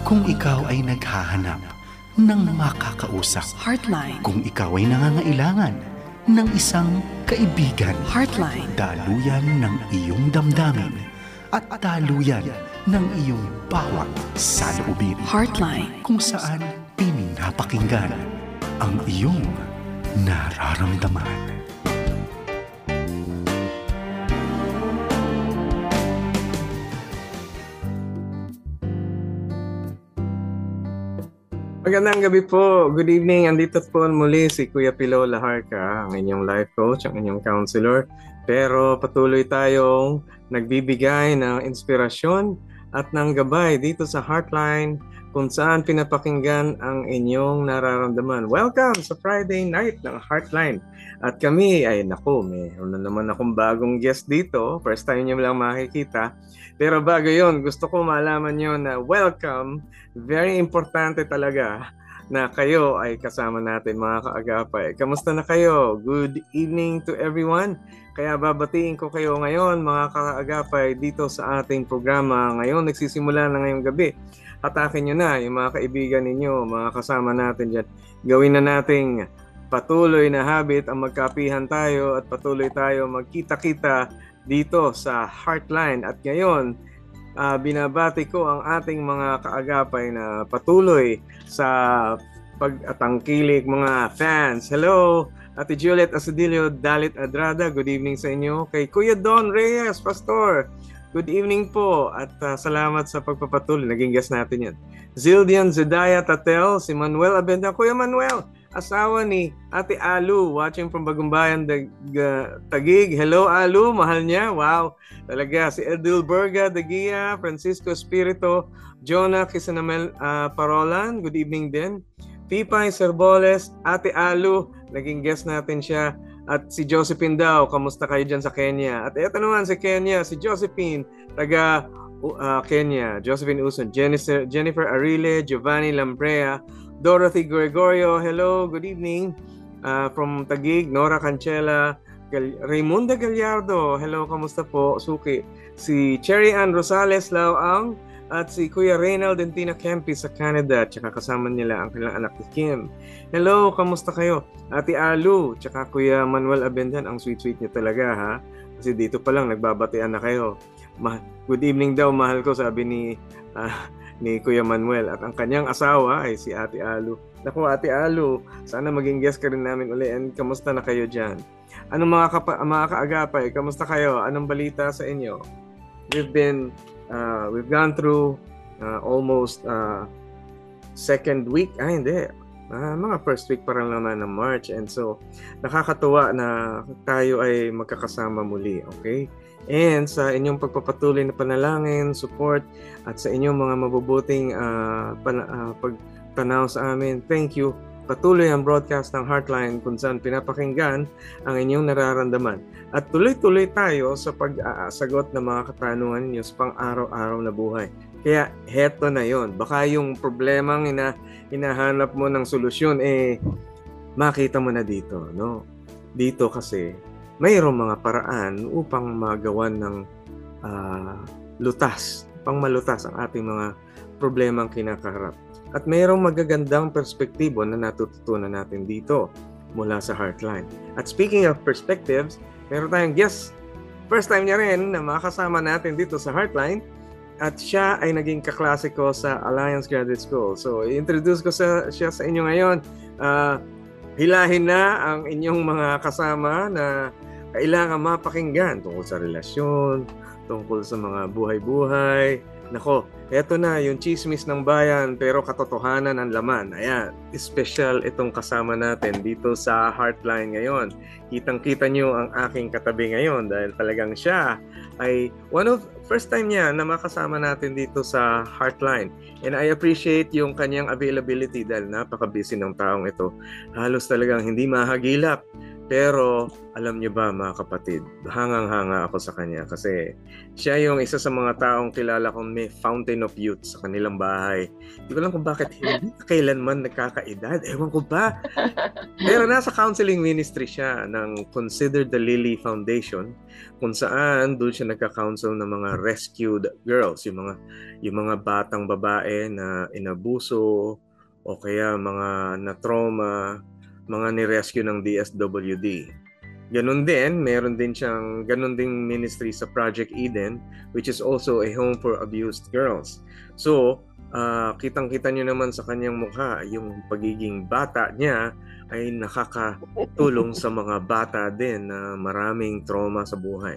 Kung ikaw ay naghahanap ng makakausap. Heartline. Kung ikaw ay nangangailangan ng isang kaibigan. Heartline. Daluyan ng iyong damdamin at daluyan ng iyong bawat saloobin. Heartline. Kung saan pinapakinggan ang iyong nararamdaman. Magandang gabi po. Good evening. Andito po muli si Kuya Pilo Laharca, ang inyong life coach, ang inyong counselor. Pero patuloy tayong nagbibigay ng inspirasyon at ng gabay dito sa Heartline kung saan pinapakinggan ang inyong nararamdaman. Welcome sa Friday night ng Heartline. At kami ay mayroon na naman akong bagong guest dito. First time niyo lang makikita. Pero bago yon, gusto ko malaman nyo na welcome. Very importante talaga na kayo ay kasama natin mga kaagapay. Kamusta na kayo? Good evening to everyone. Kaya babatiin ko kayo ngayon mga kaagapay dito sa ating programa. Ngayon nagsisimula na ngayong gabi. Hatakin nyo na yung mga kaibigan ninyo, mga kasama natin dyan. Gawin na nating patuloy na habit ang magkapihan tayo at patuloy tayo magkita-kita dito sa Heartline. At ngayon, binabati ko ang ating mga kaagapay na patuloy sa pag-atangkilik mga fans. Hello, Ate Juliet Asadillo, Dalit Adrada, good evening sa inyo. Kay Kuya Don Reyes, Pastor, good evening po at salamat sa pagpapatuloy. Naging guest natin yan. Zildian Zedaya Tatel, si Manuel Abenda. Kuya Manuel, asawa ni Ate Alu, watching from Bagumbayan, Taguig. Hello Alu, mahal niya. Wow, talaga. Si Edil Berga, Dagia, Francisco Espirito, Jonah Kisanamel Parolan, good evening din. Pipay Serboles, Ate Alu, naging guest natin siya. At si Josephine daw, kamusta kayo dyan sa Kenya? At ito naman si Kenya, si Josephine, taga Kenya. Josephine Uson, Jennifer Arile, Giovanni Lambrea, Dorothy Gregorio, hello, good evening. From Taguig, Nora Cancela, Raymunda Gallardo, hello, kamusta po? Suki. Si Cherry Ann Rosales Lauang at si Kuya Reynald Dentina Kempis sa Canada, tsaka kasama nila ang kanilang anak ni Kim. Hello, kamusta kayo? Ate Alu, tsaka Kuya Manuel Abendan, ang sweet-sweet niyo talaga ha. Kasi dito pa lang nagbabatian na kayo. Good evening daw, mahal ko, sabi ni Kuya Manuel. At ang kanyang asawa ay si Ate Alu. Naku, Ate Alu, sana maging guest ka rin namin uli. And kamusta na kayo dyan? Anong mga kaagapay? Kamusta kayo? Anong balita sa inyo? We've gone through almost second week. Hindi. Mga first week pa lang naman ng March. And so, nakakatuwa na tayo ay magkakasama muli. Okay? And sa inyong pagpapatuloy na panalangin, support, at sa inyong mga mabubuting pagtanaw sa amin, thank you. Patuloy ang broadcast ng Heartline kung saan pinapakinggan ang inyong nararamdaman. At tuloy-tuloy tayo sa pag-aasagot ng mga katanungan ninyo sa pang-araw-araw na buhay. Kaya heto na yon. Baka yung problemang hinahanap mo ng solusyon, makita mo na dito. No? Dito kasi, mayroong mga paraan upang magawan ng pangmalutas ang ating mga problemang kinakaharap. At mayroong magagandang perspektibo na natututunan natin dito mula sa Heartline. At speaking of perspectives, meron tayong guest. First time niya rin na makasama natin dito sa Heartline. At siya ay naging kaklase ko sa Alliance Graduate School. So, i-introduce ko siya sa inyo ngayon. Hilahin na ang inyong mga kasama na kailangan mapakinggan tungkol sa relasyon, tungkol sa mga buhay-buhay. Nako, eto na yung chismis ng bayan pero katotohanan ang laman. Ayan, special itong kasama natin dito sa Heartline ngayon. Kitang-kita nyo ang aking katabi ngayon dahil talagang siya ay first time niya na makasama natin dito sa Heartline. And I appreciate yung kanyang availability dahil napaka-busy ng taong ito. Halos talagang hindi mahagilap Pero alam niyo ba mga kapatid, hangang-hanga ako sa kanya kasi siya yung isa sa mga taong kilala kong may fountain of youth sa kanilang bahay. Hindi ko lang kung bakit hindi kailanman nagkakaedad. Ewan ko ba? Pero nasa counseling ministry siya ng Consider the Lily Foundation kung saan doon siya nagka-counsel ng mga rescued girls, yung mga batang babae na inabuso o kaya mga na-trauma, mga ni-rescue ng DSWD. Ganun din, meron din siyang ganun ding ministry sa Project Eden, which is also a home for abused girls. So, kitang-kita niyo naman sa kanyang mukha, yung pagiging bata niya ay nakakatulong sa mga bata din na maraming trauma sa buhay.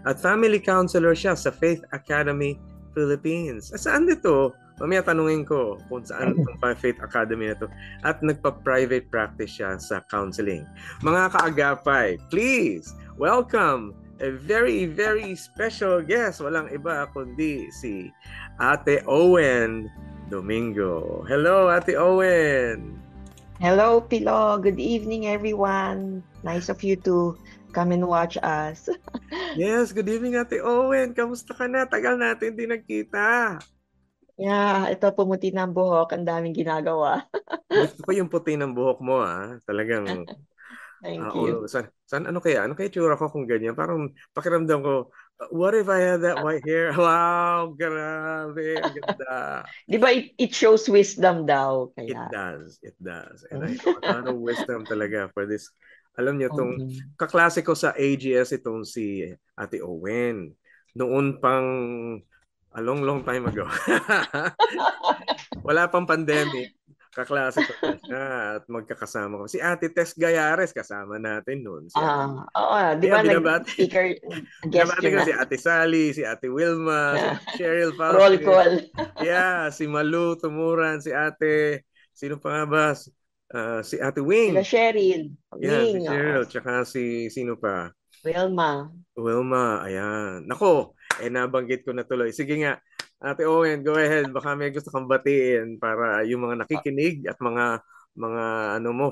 At family counselor siya sa Faith Academy Philippines. Saan dito? Mamaya tanungin ko kung saan itong Faith Academy na to. At nagpa-private practice siya sa counseling. Mga kaagapay, please welcome a very, very special guest. Walang iba kundi si Ate Owen Domingo. Hello, Ate Owen. Hello, Pilo. Good evening, everyone. Nice of you to come and watch us. Yes, good evening, Ate Owen. Kamusta ka na? Tagal natin di nagkita. Yeah, ito pumuti ng buhok. Ang daming ginagawa. Gusto ko yung puti ng buhok mo, Talagang, Thank you. ano kaya tsura ko kung ganyan? Parang pakiramdam ko, what if I had that white hair? Wow, grabe, ang ganda. Di ba it shows wisdom daw? It Kaya. does, it does. And I know a lot of wisdom talaga for this. Alam niyo, itong kaklase ko sa AGS, itong si Ate Owen. Noon pang a long time ago. Wala pang pandemic. Kaklase ko na siya at magkakasama ko. Si Ate Tess Gayares, kasama natin noon. Oo, di ba nag-speaker guest binabati ko si Ate Sally, si Ate Wilma, si Ate Cheryl Falcon. Roll call. Yeah, si Malu Tumuran, si Ate, sino pa nga ba? Si Ate Wing. Sila Cheryl. Yeah, Wing. si Cheryl, tsaka sino pa? Wilma, ayan. Nako, nabanggit ko na tuloy. Sige nga, Ate Owen, go ahead. Baka may gusto kang batiin para yung mga nakikinig at mga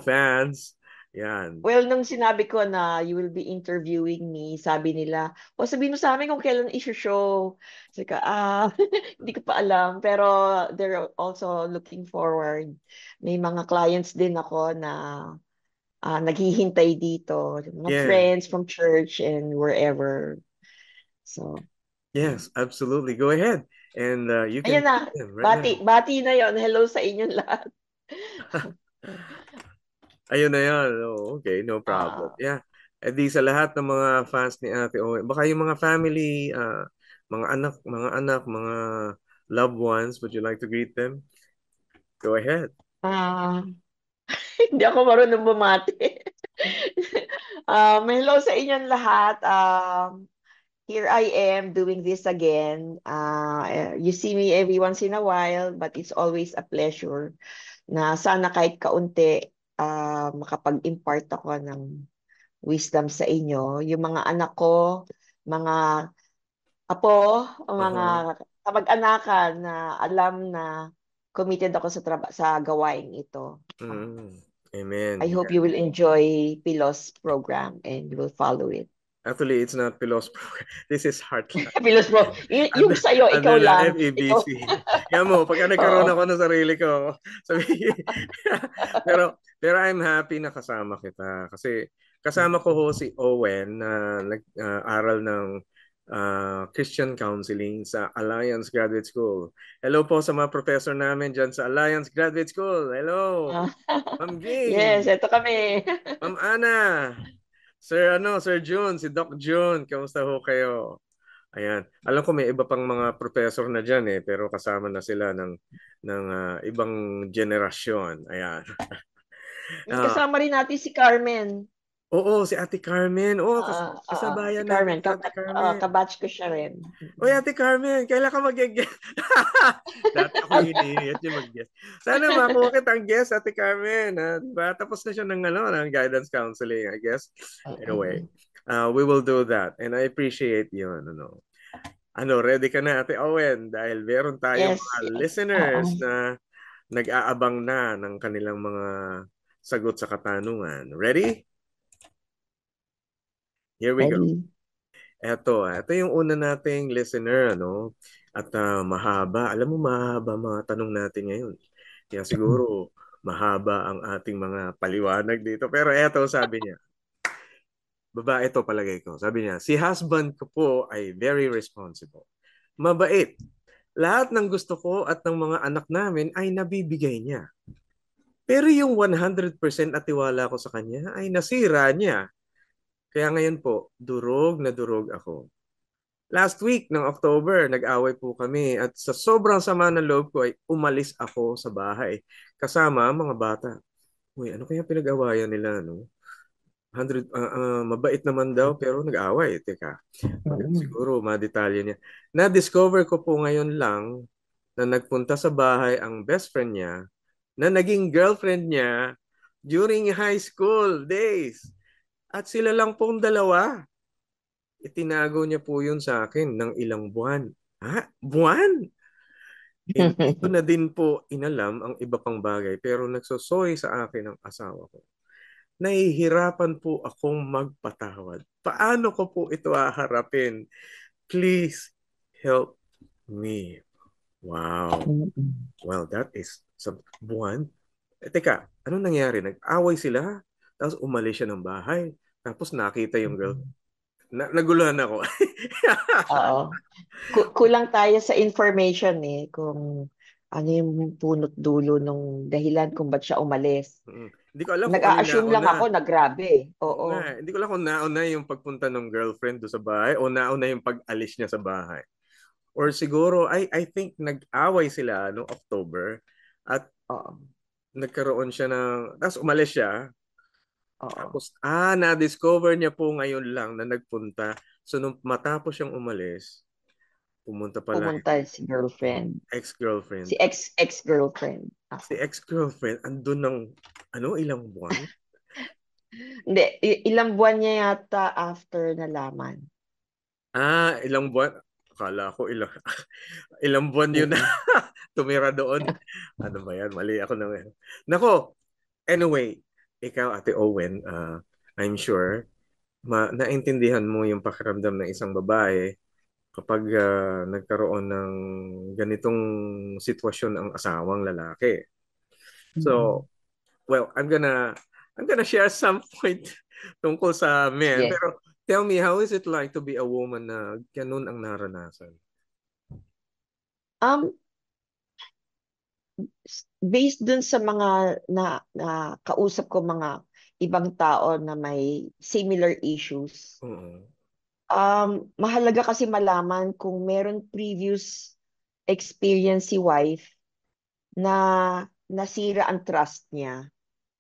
fans. Yan. Well, nung sinabi ko na you will be interviewing me, sabi nila, sabihin mo sa amin kung kailan issue-show. Sabi ko, hindi ko pa alam. Pero they're also looking forward. May mga clients din ako na naghihintay dito. Mga friends from church and wherever. So. Yes, absolutely. Go ahead. And you can... Ayan na. Bati na yon. Hello sa inyong lahat. Ayun na yan. Oh, okay, no problem. Yeah. Di sa lahat ng mga fans ni Ate Owen, baka yung mga family, mga anak, mga loved ones, would you like to greet them? Go ahead. Hindi ako marunong bumati. Hello sa inyong lahat. Here I am doing this again. You see me every once in a while, but it's always a pleasure na sana kahit kaunti makapag-impart ako ng wisdom sa inyo. Yung mga anak ko, mga apo, mga kamag-anakan na alam na committed ako sa gawain ito. Amen. I hope you will enjoy Pilo's program and you will follow it. Actually, it's not Pilo's program. This is Heartland. Pilo's program. Yung sa'yo, ikaw lang. FEBC. Yan mo, pagka nagkaroon ako ng sarili ko, pero I'm happy na kasama kita. Kasi kasama ko si Owen na nag-aral ng Christian Counseling sa Alliance Graduate School. Hello po sa mga professor namin dyan sa Alliance Graduate School. Hello. Ma'am Jane. Yes, ito kami. Ma'am Ana. Sir June, si Doc June, kamusta ho kayo? Ayan. Alam ko may iba pang mga professor na diyan pero kasama na sila ng ibang generasyon. Ayan. Kasama rin natin si Carmen. Oo, si Ate Carmen. Kasabayan si Carmen. Ate Carmen. Kabatch ko siya rin. Oy, Ate Carmen, kailan ka mag-guest? Dati ako hinihingi yung mag-guest. Sana makuha kitang guest, Ate Carmen. Diba? Tapos na siya ng guidance counseling, I guess. Anyway, we will do that. And I appreciate yun. Ready ka na, Ate Owen? Dahil meron tayong mga listeners na nag-aabang na ng kanilang mga sagot sa katanungan. Ready? Here we go. Ready? Ito yung una nating listener, ano? At mahaba. Alam mo, mahaba mga tanong natin ngayon. Kaya siguro, mahaba ang ating mga paliwanag dito. Pero eto, sabi niya. Babae ito palagay ko. Sabi niya, si husband ko po ay very responsible. Mabait. Lahat ng gusto ko at ng mga anak namin ay nabibigay niya. Pero yung 100% at tiwala ko sa kanya ay nasira niya. Kaya ngayon po, durog na durog ako. Last week ng October, nag-away po kami at sa sobrang sama ng loob ko ay umalis ako sa bahay kasama ang mga bata. Uy, ano kaya pinag-awayan nila, no? 100, mabait naman daw pero nag-away. Teka, siguro madetalye niya. Na-discover ko po ngayon lang na nagpunta sa bahay ang best friend niya na naging girlfriend niya during high school days. At sila lang pong dalawa. Itinago niya po yun sa akin ng ilang buwan. Ha? Buwan? Hindi ko na din po inalam ang iba pang bagay pero nagsosoy sa akin ang asawa ko. Nahihirapan po akong magpatawad. Paano ko po ito haharapin? Please help me. Wow. Well, that is some buwan. Teka, ano nangyari? Nag-away sila, tapos umalis siya ng bahay, tapos nakita yung girl. Naguluhan ako. Oo. Kulang tayo sa information kung ano yung punot dulo nung dahilan kung ba't siya umalis. Hindi ko alam kung ano Nag-a-assume lang nauna. ako na grabe. Oo nga, Oo. hindi ko alam kung nauna yung pagpunta ng girlfriend do sa bahay o nauna yung pag-alis niya sa bahay. Or siguro, I think nag-away sila noong October at Oo. nagkaroon siya ng, tapos umalis siya. Oo. Tapos, na-discover niya po ngayon lang na nagpunta. So, nung matapos siyang umalis, pumunta pala Pumunta si girlfriend. ex-girlfriend. Si ex-girlfriend. Si ex-girlfriend, andun ng, ilang buwan? Hindi, ilang buwan niya yata after nalaman. Ilang buwan? Akala ko ilang buwan yun na tumira doon. Ano ba yan? Mali ako na ngayon. Nako, anyway, ikaw, Ate Owen, I'm sure, naintindihan mo yung pakiramdam ng isang babae kapag nagkaroon ng ganitong sitwasyon ang asawang lalaki. So, well, I'm gonna share some point tungkol sa men. Sige. Pero tell me, how is it like to be a woman na ganun ang naranasan? Based dun sa mga na kausap ko mga ibang tao na may similar issues, Oo. mahalaga kasi malaman kung meron previous experience si wife na nasira ang trust niya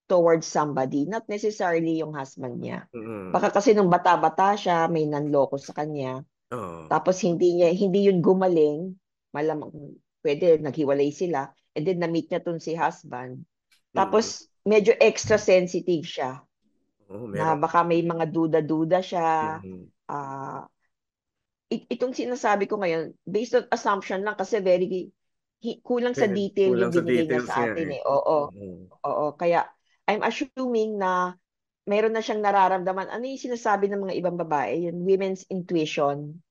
towards somebody, not necessarily yung husband niya. Mm. Baka kasi nung bata-bata siya, may nanloko sa kanya. Oo. Tapos hindi yun gumaling, malamang pwede naghiwalay sila, and then na-meet niya tun si husband. Mm. Tapos medyo extra sensitive siya Oo, na meron. baka may mga duda-duda siya. Mm. Itong sinasabi ko ngayon, based on assumption lang kasi kulang sa detail Kulang yung sa binigay niya details sa nga atin eh. Oo. Mm. Oo. Kaya I'm assuming na meron na siyang nararamdaman. Ano yung sinasabi ng mga ibang babae? Yung women's intuition.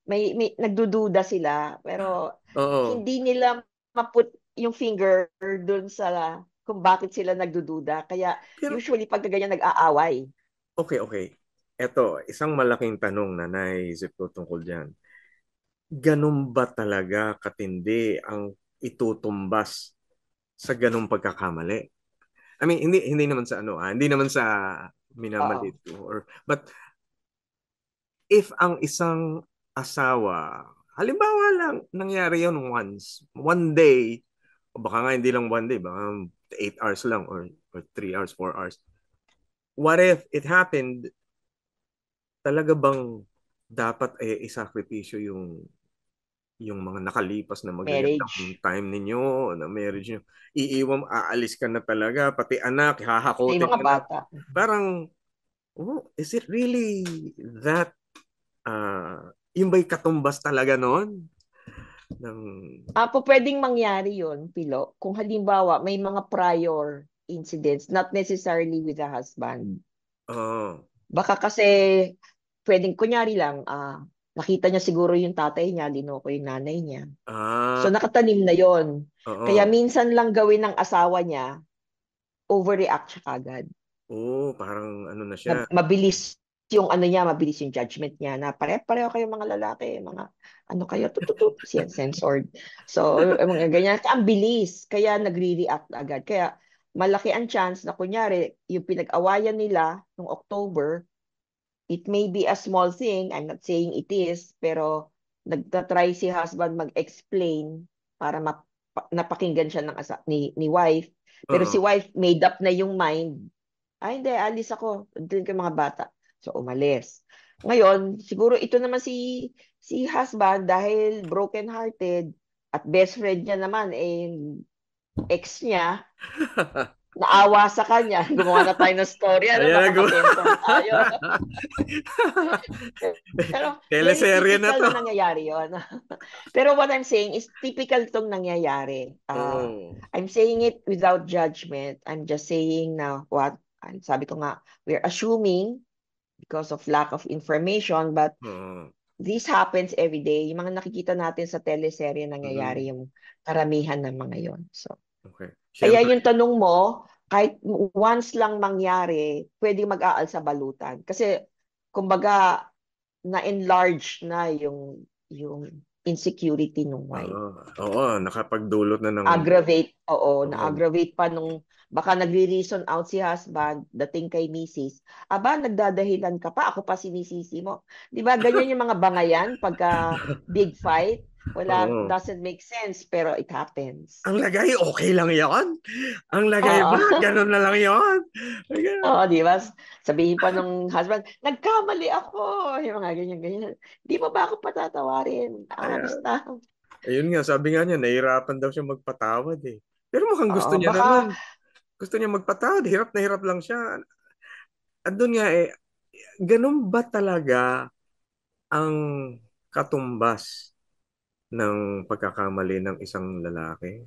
May nagdududa sila, pero Oo. hindi nila maput yung finger dun sa kung bakit sila nagdududa. Kaya Pero, usually pag ganyan nag-aaway. okay. Eto, isang malaking tanong na naisip ko tungkol dyan. Ganun ba talaga katindi ang itutumbas sa ganung pagkakamali? I mean, hindi naman sa hindi naman sa Oo. minamalit ko but if ang isang asawa, halimbawa lang nangyari yun once, one day, o baka nga hindi lang one day, baka 8 hours lang or 3 hours, 4 hours. What if it happened, talaga bang dapat isakripisyo yung mga nakalipas na magagandang Marriage. time ninyo, na marriage nyo, aalis ka na talaga, pati anak, May hahakotin mga mo na. bata. Parang, is it really that, yung ba'y katumbas talaga noon? Ng, Pwedeng mangyari yon Pilo, kung halimbawa may mga prior incidents, not necessarily with the husband. oh, Baka kasi pwedeng kunyari lang, nakita niya siguro yung tatay niya, linoko yung nanay niya. So Ah, nakatanim na yon. Kaya oo. minsan lang gawin ng asawa niya, overreact siya kagad. Oo, parang ano na siya. Mabilis yung ano niya, mabilis yung judgment niya na pare-pareho kayo mga lalaki, mga ano kayo, tututu, siya censored. So, mga ganyan, ang bilis, kaya nagre-react agad. Kaya malaki ang chance na kunyari, yung pinag-awayan nila noong October, it may be a small thing, I'm not saying it is, pero nagtatry si husband mag-explain para napakinggan siya ni wife. Pero si Oo. wife made up na yung mind, ay, hindi, alis ako. Doon ko yung mga bata. So, umalis. Ngayon, siguro ito naman si husband dahil broken-hearted at best friend niya naman, ex niya, naawa sa kanya. Gumawa na tayo ng story, ano, Ayan na baka ma-censor tayo. Pero very Teleserye na typical to. na nangyayari yon. Pero what I'm saying is typical itong nangyayari. Oo. I'm saying it without judgment. I'm just saying na sabi ko nga, we're assuming because of lack of information, but Oo. this happens every day. Yung mga nakikita natin sa teleserye nangyayari Mm. yung karamihan ng mga yon. So, Okay. kaya Siyempre. yung tanong mo, kahit once lang mangyari, pwede mag-aal sa balutan. Kasi, kumbaga, na-enlarge na yung insecurity ng wife. Oo. Oo, nakapagdulot na ng Aggravate, oo, oo. na-aggravate pa nung baka nagre-reason out si husband dating kay misis. Aba, nagdadahilan ka pa, ako pa sinisisi mo. 'Di ba? Ganyan yung mga bangayan pagka big fight. Wala, Oo. doesn't make sense, pero it happens. Ang lagay, okay lang yon. Ang lagay Oo. ba? Ganun na lang yon. Oo, di ba? Sabihin pa nung husband, nagkamali ako. Yung mga ganyan-ganyan. Di mo ba ako patatawarin? Basta. Ayun nga, sabi nga niya, nahihirapan daw siya magpatawad eh. Pero mukhang gusto Oo, niya baka naman. Gusto niya magpatawad, hirap na hirap lang siya. Andun nga eh, ganun ba talaga ang katumbas ng pagkakamali ng isang lalaki?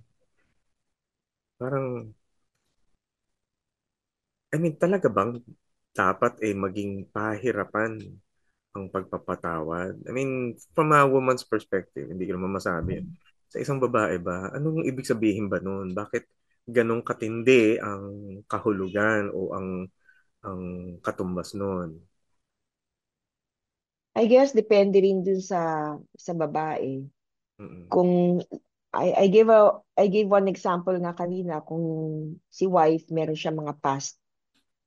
Parang, I mean, talaga bang dapat eh maging pahirapan ang pagpapatawad? I mean, from a woman's perspective, hindi ko naman masabi yun. Sa isang babae ba, anong ibig sabihin ba nun? Bakit ganong katindi ang kahulugan o ang katumbas nun? I guess depende rin dun sa babae. Mm-mm. Kung I gave one example nga kanina kung si wife meron siya mga past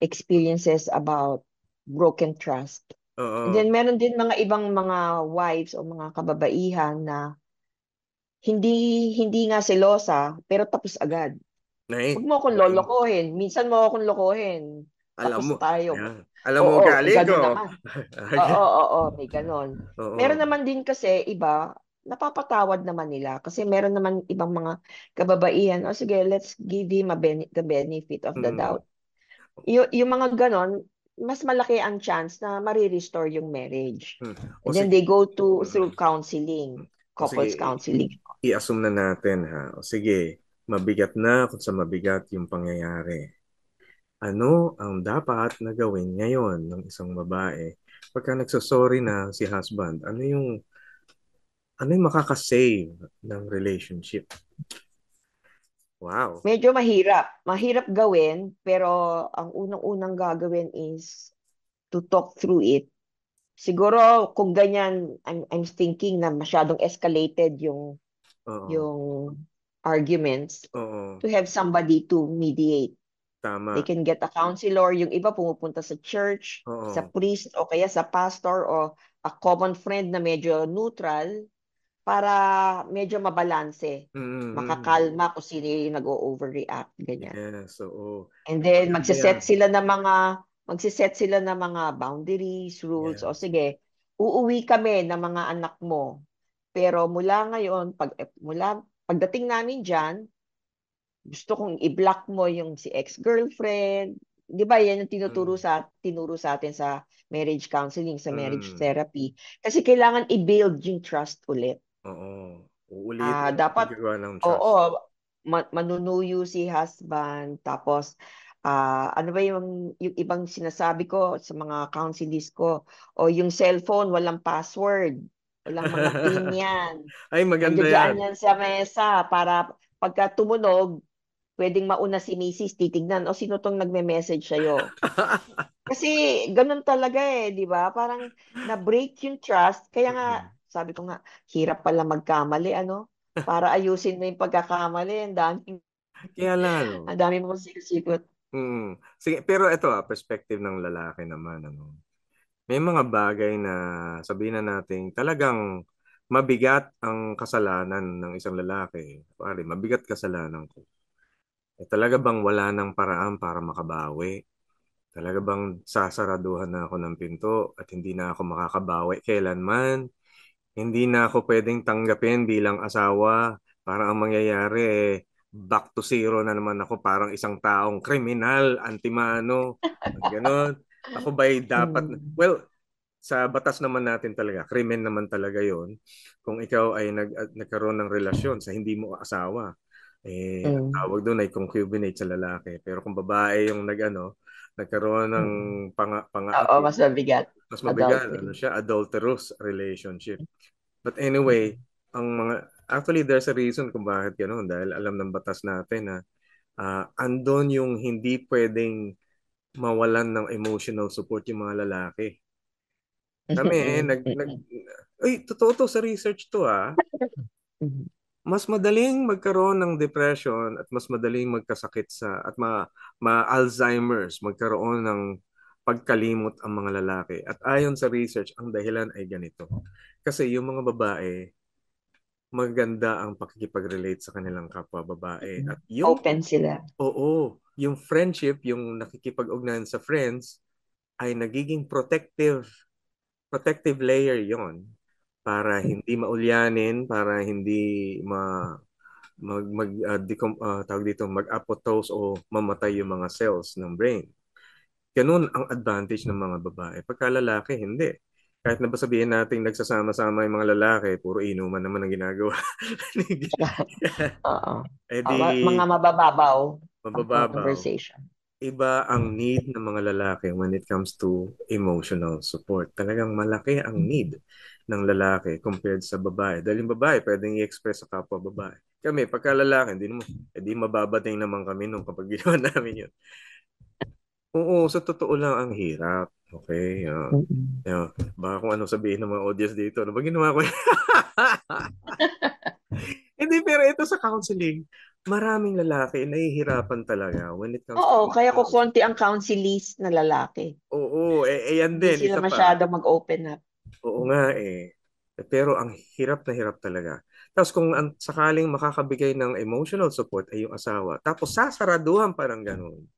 experiences about broken trust. And Oo. then meron din mga ibang mga wives o mga kababaihan na hindi hindi nga selosa pero tapos agad. Huwag Nay, mo akong may, lolokohin. Minsan mo akong lokohin. alam mo, Tapos tayo. yan. Alam mo Oo, ugali ko. ganun naman. Oo, oo, may ganon. Meron Oo. naman din kasi iba, napapatawad naman nila. Kasi meron naman ibang mga kababaihan, o sige, let's give him the benefit of the Mm. doubt. Yung mga ganon, mas malaki ang chance na marirestore yung marriage. Mm. O And then sige. they go through Mm. counseling, O sige, couples counseling. i-assume na natin ha. O sige, mabigat na kung sa mabigat yung pangyayari. Ano ang dapat na gawin ngayon ng isang babae pagka nagsasorry na si husband? Ano yung makakasave ng relationship? Wow. Medyo mahirap. Mahirap gawin, pero ang unang-unang gagawin is to talk through it. Siguro kung ganyan, I'm thinking na masyadong escalated Oo. yung arguments, Oo. to have somebody to mediate. They Tama. can get a counselor, yung iba pumupunta sa church, sa Oo. priest o kaya sa pastor o a common friend na medyo neutral para medyo mabalanse, Mm-hmm. makakalma kung sino yung nag-overreact, ganyan. Yes, oo. And then Maganda yan. magsiset sila ng mga boundaries, rules, o Yes. sige, uuwi kami ng mga anak mo. Pero mula ngayon, pagdating namin diyan, gusto kong i-block mo yung si ex-girlfriend. 'Di ba? Yan yung Mm. tinuro sa atin sa marriage counseling, sa marriage Mm. therapy. Kasi kailangan i-build yung trust ulit. Oo. Uulitin ang Dapat, paggawa ng oo, trust. manunuyo si husband, tapos Ano ba yung ibang sinasabi ko sa mga counselees ko? O yung cellphone, walang password. Walang mga PIN yan. Ay, maganda Nandiyan yan. yan sa mesa para pagka tumunog, pwedeng mauna si Mrs. titignan, o sino tong nagme-message sa'yo? Kasi ganun talaga di ba? Parang na-break yung trust. Kaya nga, sabi ko nga, hirap pala magkamali, ano? Para ayusin mo yung pagkakamali, Kaya lang, ano, ang dami mong sikot. Sige, pero ito perspective ng lalaki naman, ano. May mga bagay na sabihin na natin talagang mabigat ang kasalanan ng isang lalaki. Pare, mabigat kasalanan ko. Talaga bang wala nang paraan para makabawi? Talaga bang sasaraduhan na ako ng pinto at hindi na ako makakabawi kailanman? Hindi na ako pwedeng tanggapin bilang asawa. Parang ang mangyayari back to zero na naman ako, parang isang taong kriminal, antimano, ganon. Ako ba'y dapat, Mm. well, sa batas naman natin talaga, krimen naman talaga yon kung ikaw ay nagkaroon ng relasyon sa hindi mo asawa. Ang Mm. tawag doon ay concubinate sa lalaki. Pero kung babae yung nagkaroon ng Mm. Oo, pang-aapi, mas mabigat. mas mabigat, Adultery. siya, adulterous relationship. But anyway, actually there's a reason kung bakit ganoon, dahil alam ng batas natin na andon yung hindi pwedeng mawalan ng emotional support yung mga lalaki. Kami, Mm. Mm. ay, totoo to sa research to Mm. mas madaling magkaroon ng depression at mas madaling magkasakit at ma-Alzheimer's, magkaroon ng pagkalimot ang mga lalaki. At ayon sa research, ang dahilan ay ganito. Kasi yung mga babae, maganda ang pakikipag-relate sa kanilang kapwa babae. At Open sila. yung friendship, yung nakikipag-ugnayan sa friends, ay nagiging protective layer yon para hindi maulyanin, para hindi tawag dito, mag-apoptose o mamatay yung mga cells ng brain. Ganun ang advantage ng mga babae. Pagka lalaki, hindi. Kahit na ba sabihin natin nagsasama-sama yung mga lalaki, puro inuman naman ang ginagawa. Oo. Eh di, Mga mabababaw ang mabababaw. conversation. Iba ang need ng mga lalaki when it comes to emotional support. Talagang malaki ang need ng lalaki compared sa babae. Dahil yung babae, pwedeng i-express sa kapwa babae. Kami, pagka lalaki, hindi mababating naman kami nung kapag ginawa namin yun. Oo, sa totoo lang ang hirap. Okay, Mm-mm. baka kung ano sabihin ng mga audience dito. Ano ba ginawa ko? Hindi, pero ito sa counseling, maraming lalaki nahihirapan talaga when it comes to Oo, kaya ko emotional konti support. ang counsellees na lalaki. Oo, yan Hindi din, sila isa pa. masyado mag-open up. Oo nga eh. Pero ang hirap na hirap talaga. Tapos kung sakaling makakabigay ng emotional support ay yung asawa, tapos sasaraduhan pa ng ganun. Oo.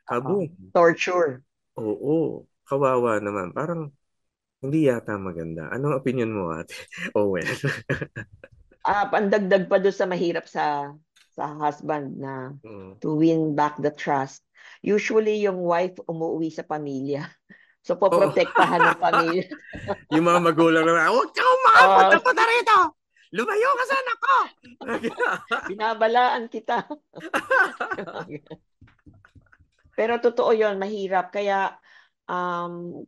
Kaboom. Torture. Oo, kawawa naman. Parang hindi yata maganda. Anong opinion mo, Ate Owen? Pandagdag pa doon sa mahirap sa husband na Mm. to win back the trust. Usually, yung wife umuwi sa pamilya. So, Oo. poprotektahan ng pamilya. Yung mga magulang na, huwag kang Oh, makapunta rito! Lumayo ka sa anak ko! binabalaan kita. Pero totoo yon, mahirap. Kaya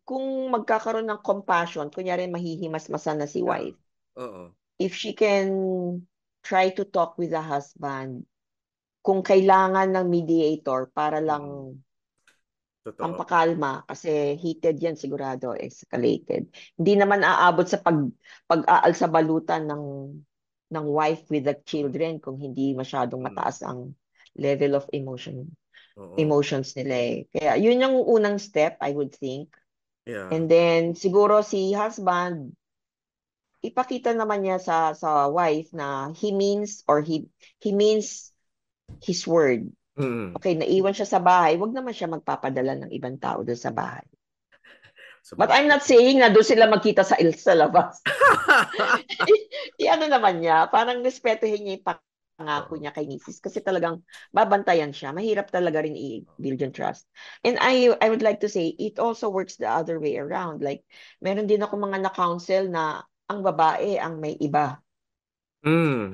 kung magkakaroon ng compassion, kunyari mahihimasmasan na si Yeah. wife, Oo. if she can try to talk with the husband, kung kailangan ng mediator para Mm. lang Totoo. pampakalma, kasi heated yan sigurado, escalated. Hindi naman aabot sa pag-aal sa balutan ng wife with the children kung hindi masyadong Mm. mataas ang level of Oo. emotions nila eh. Kaya yun yung unang step, I would think. Yeah. And then siguro si husband, ipakita naman niya sa wife na he means, or he means his word. Mm. Okay, naiwan siya sa bahay, wag naman siya magpapadala ng ibang tao doon sa bahay. But I'm Sabagay. not saying na doon sila magkita sa labas. Ano naman niya, parang respetuhin niya yung pangako Oo. niya kay Mrs. Kasi talagang babantayan siya. Mahirap talaga rin i-build yung trust. And I would like to say, it also works the other way around. Like, meron din ako mga na-counsel na ang babae ang may iba.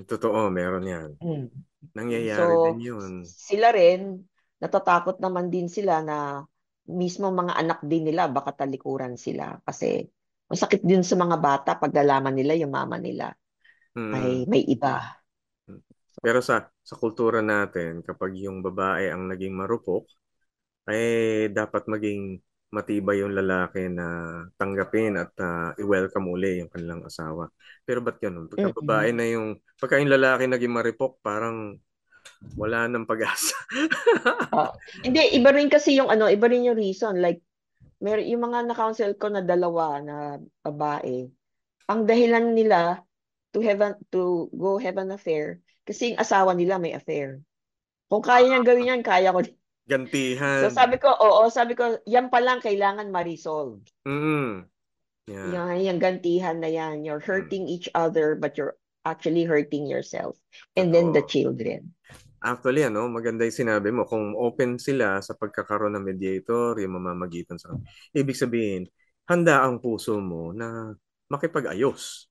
Totoo, meron yan. Mm. So, Nangyayari din yun. sila rin, natatakot naman din sila na mismo mga anak din nila baka talikuran sila kasi masakit din sa mga bata pag nalaman nila yung mama nila ay Mm. may iba. Pero sa kultura natin, kapag yung babae ang naging marupok, dapat maging matibay yung lalaki na tanggapin at i-welcome uli yung kanilang asawa. Pero ba't ganun? Mm-mm. Pagka yung lalaki naging marupok, parang wala nang pag-asa. Hindi, iba rin kasi yung ano, iba rin yung reason. Like, yung mga na-counsel ko na dalawa na babae, ang dahilan nila to go have an affair kasi yung asawa nila may affair. Kung kaya niyang gawin yan, kaya ko din. So Gantihan. sabi ko, oo, sabi ko, yan pa lang kailangan ma-resolve. Mm. Yeah. Yung gantihan na yan. You're Mm. hurting each other, but you're actually hurting yourself. And then the Totoo. children. Actually, maganda yung sinabi mo. Kung open sila sa pagkakaroon ng mediator, yung mamamagitan sa ibig sabihin, handa ang puso mo na makipag-ayos.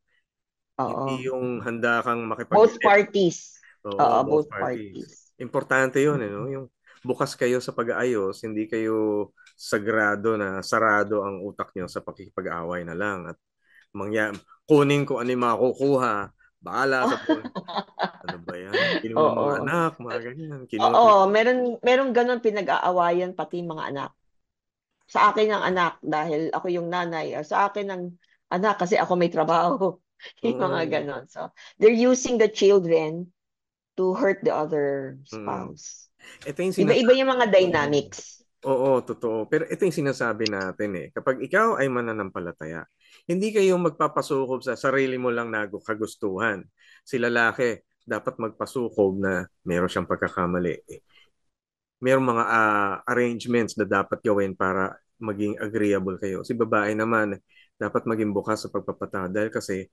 Hindi Oo. yung handa kang Both makipag-get. parties. Oo, Oo, both both parties. parties. Importante yun, Mm-mm. Yung bukas kayo sa pag-aayos, hindi kayo sagrado na sarado ang utak nyo sa pakikipag-away na lang. At mangya, kunin ko ano yung makukuha, bahala sa buhay. Ano ba yan? Kinuha mga Oo. anak, mga ganyan. Kinuha Oo, meron ganun pinag-aawayan pati mga anak. Sa akin ang anak dahil ako yung nanay. Sa akin ang anak kasi ako may trabaho. Yung mga Oo. ganon. So, they're using the children to hurt the other Mm. spouse. Ito yung Iba-iba sinasabi. yung mga Oo. dynamics. Oo, totoo. Pero ito yung sinasabi natin Kapag ikaw ay mananampalataya, hindi kayo magpapasukob sa sarili mo lang na kagustuhan. Si lalaki, dapat magpasukob na meron siyang pagkakamali. Merong mga arrangements na dapat gawin para maging agreeable kayo. Si babae naman, dapat maging bukas sa pagpapatawad dahil kasi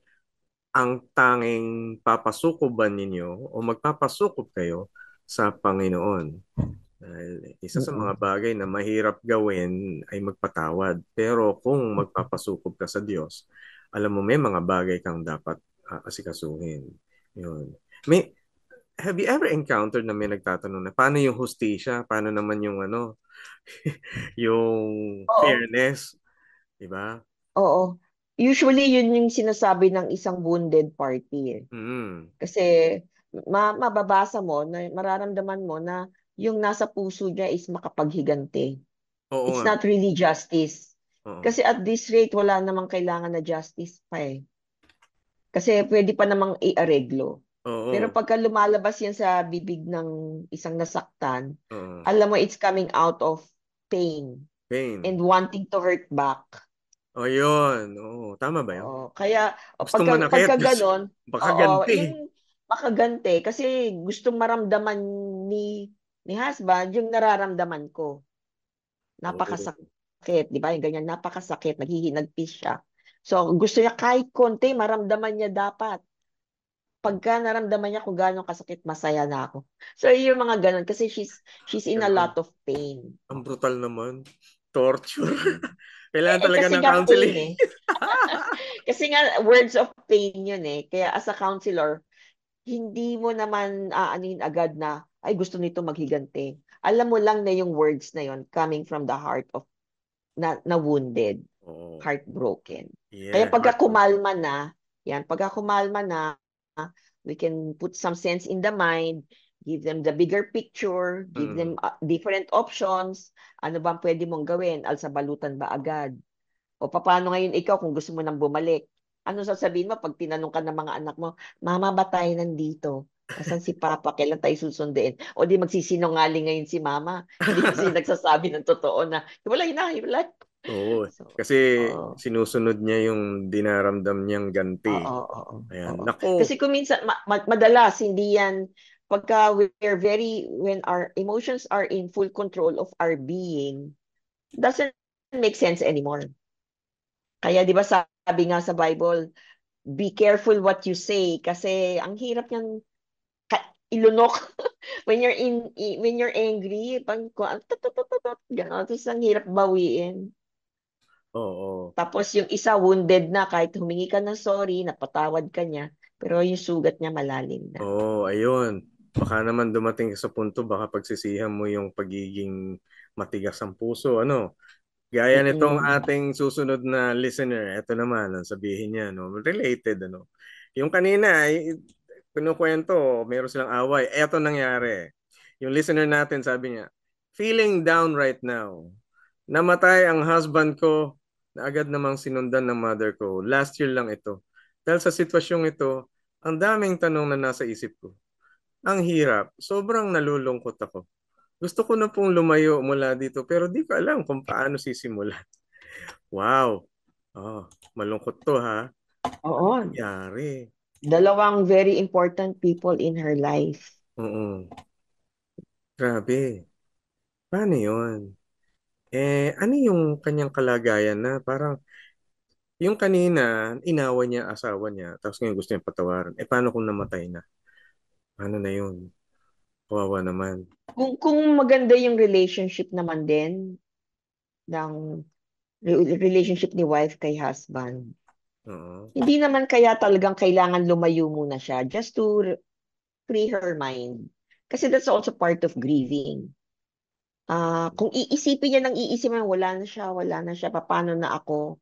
ang tanging papasukoban ninyo o magpapasukob kayo sa Panginoon. Dahil isa sa mga Mm-mm. bagay na mahirap gawin ay magpatawad. Pero kung magpapasukob ka sa Diyos, alam mo may mga bagay kang dapat asikasuhin. Yun. May, have you ever encountered na may nagtatanong na paano yung hustisya? Paano naman yung yung Oo, fairness? Diba? oo. Usually, yun yung sinasabi ng isang wounded party. Mm. Kasi mababasa mo, na mararamdaman mo na yung nasa puso niya is makapaghiganti. Oo It's nga. not really justice. Oo. Kasi at this rate, wala namang kailangan na justice pa eh. Kasi pwede pa namang iareglo. Pero Oo. pagka lumalabas yan sa bibig ng isang nasaktan, Oo. alam mo, it's coming out of pain and Pain. wanting to hurt back. O yun. Oo. Tama ba yun? Oo. Kaya, Gustong manakit. pagka ganon, Baka oo, ganti. yung makaganti, kasi gustong maramdaman ni husband yung nararamdaman ko. Oo. Napakasakit, di ba? Yung ganyan, napakasakit, naghihinagpis siya. So, gusto niya kahit konti, maramdaman niya dapat. Pagka naramdaman niya kung gaano kasakit, masaya na ako. So, yung mga ganon, kasi she's in a Ganun. lot of pain. Ang brutal naman. Torture. Mm. Kailangan talaga Kasi ng nga pain counseling. eh. Kasi nga, words of pain yun eh. Kaya as a counselor, hindi mo naman aanin agad na, ay gusto nito maghiganti. Alam mo lang na yung words na yun coming from the heart of na wounded, Oo. heartbroken. Kaya Yeah, pagka heartbroken. kumalma na, pagka kumalma na, we can put some sense in the mind, give them the bigger picture, give them Mm. different options. Ano bang pwede mong gawin? Alsabalutan ba agad? O paano ngayon ikaw kung gusto mo nang bumalik? Ano sasabihin mo pag tinanong ka ng mga anak mo, Mama, ba tayo nandito? Asan si Papa? Kailan tayo susunduin? O di magsisinungaling ngayon si Mama. Hindi kasi nagsasabi ng totoo na, hiwalay na, hiwalay. Oo. So, Kasi oo. sinusunod niya yung dinaramdam niyang ganti. Oo, oo, Ayan. oo. Nako. Kasi kung minsan, madalas, hindi yan, pagka when our emotions are in full control of our being, doesn't make sense anymore. Kaya di ba sabi nga sa Bible, be careful what you say kasi ang hirap niyang ilunok when you're angry, pag gano'n, tapos ang hirap bawiin. Oo. Tapos yung isa wounded na kahit humingi ka ng sorry, napatawad ka niya, pero yung sugat niya malalim na. Oo, ayun. Baka naman dumating ka sa punto, baka pagsisihan mo yung pagiging matigas ang puso. Ano? Gaya nitong Mm-mm. ating susunod na listener, ito naman, ang sabihin niya, no? Related, ano? Yung kanina, kinukwento, meron silang away. Eto nangyari. Yung listener natin, sabi niya, feeling down right now. Namatay ang husband ko na agad namang sinundan ng mother ko. Last year lang ito. Dahil sa sitwasyong ito, ang daming tanong na nasa isip ko. Ang hirap. Sobrang nalulungkot ako. Gusto ko na pong lumayo mula dito pero di ko alam kung paano sisimulan. Wow. Oh, malungkot to ha. Oo. Nangyari. Dalawang very important people in her life. Oo. Grabe. Paano yun? Ano yung kanyang kalagayan na parang yung kanina, inawan niya asawa niya, tapos ngayon gusto niya patawaran. Paano kung namatay na? Paano na yun? Kawawa naman. Kung maganda yung relationship naman din ng relationship ni wife kay husband, Oo. hindi naman kaya talagang kailangan lumayo muna siya just to free her mind. Kasi that's also part of grieving. Kung iisipin niya ng iisipin, wala na siya, paano na ako?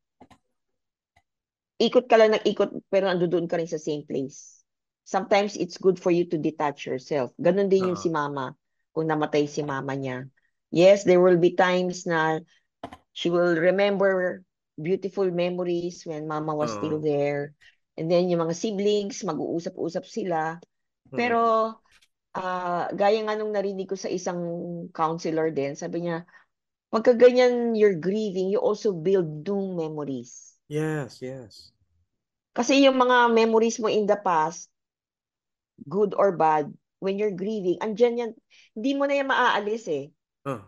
Ikot ka lang ng ikot, pero nandoon ka rin sa same place. Sometimes it's good for you to detach yourself. Ganon din yung Oo. si mama, kung namatay si mama niya. Yes, there will be times na she will remember beautiful memories when mama was still Oo. there. And then yung mga siblings, mag-uusap-usap sila. Pero Mm. gaya nga nung narinig ko sa isang counselor din, sabi niya, pagka ganyan you're grieving, you also build new memories. Yes, yes. Kasi yung mga memories mo in the past, good or bad, when you're grieving, andyan yan, hindi mo na yan maaalis eh. Oh.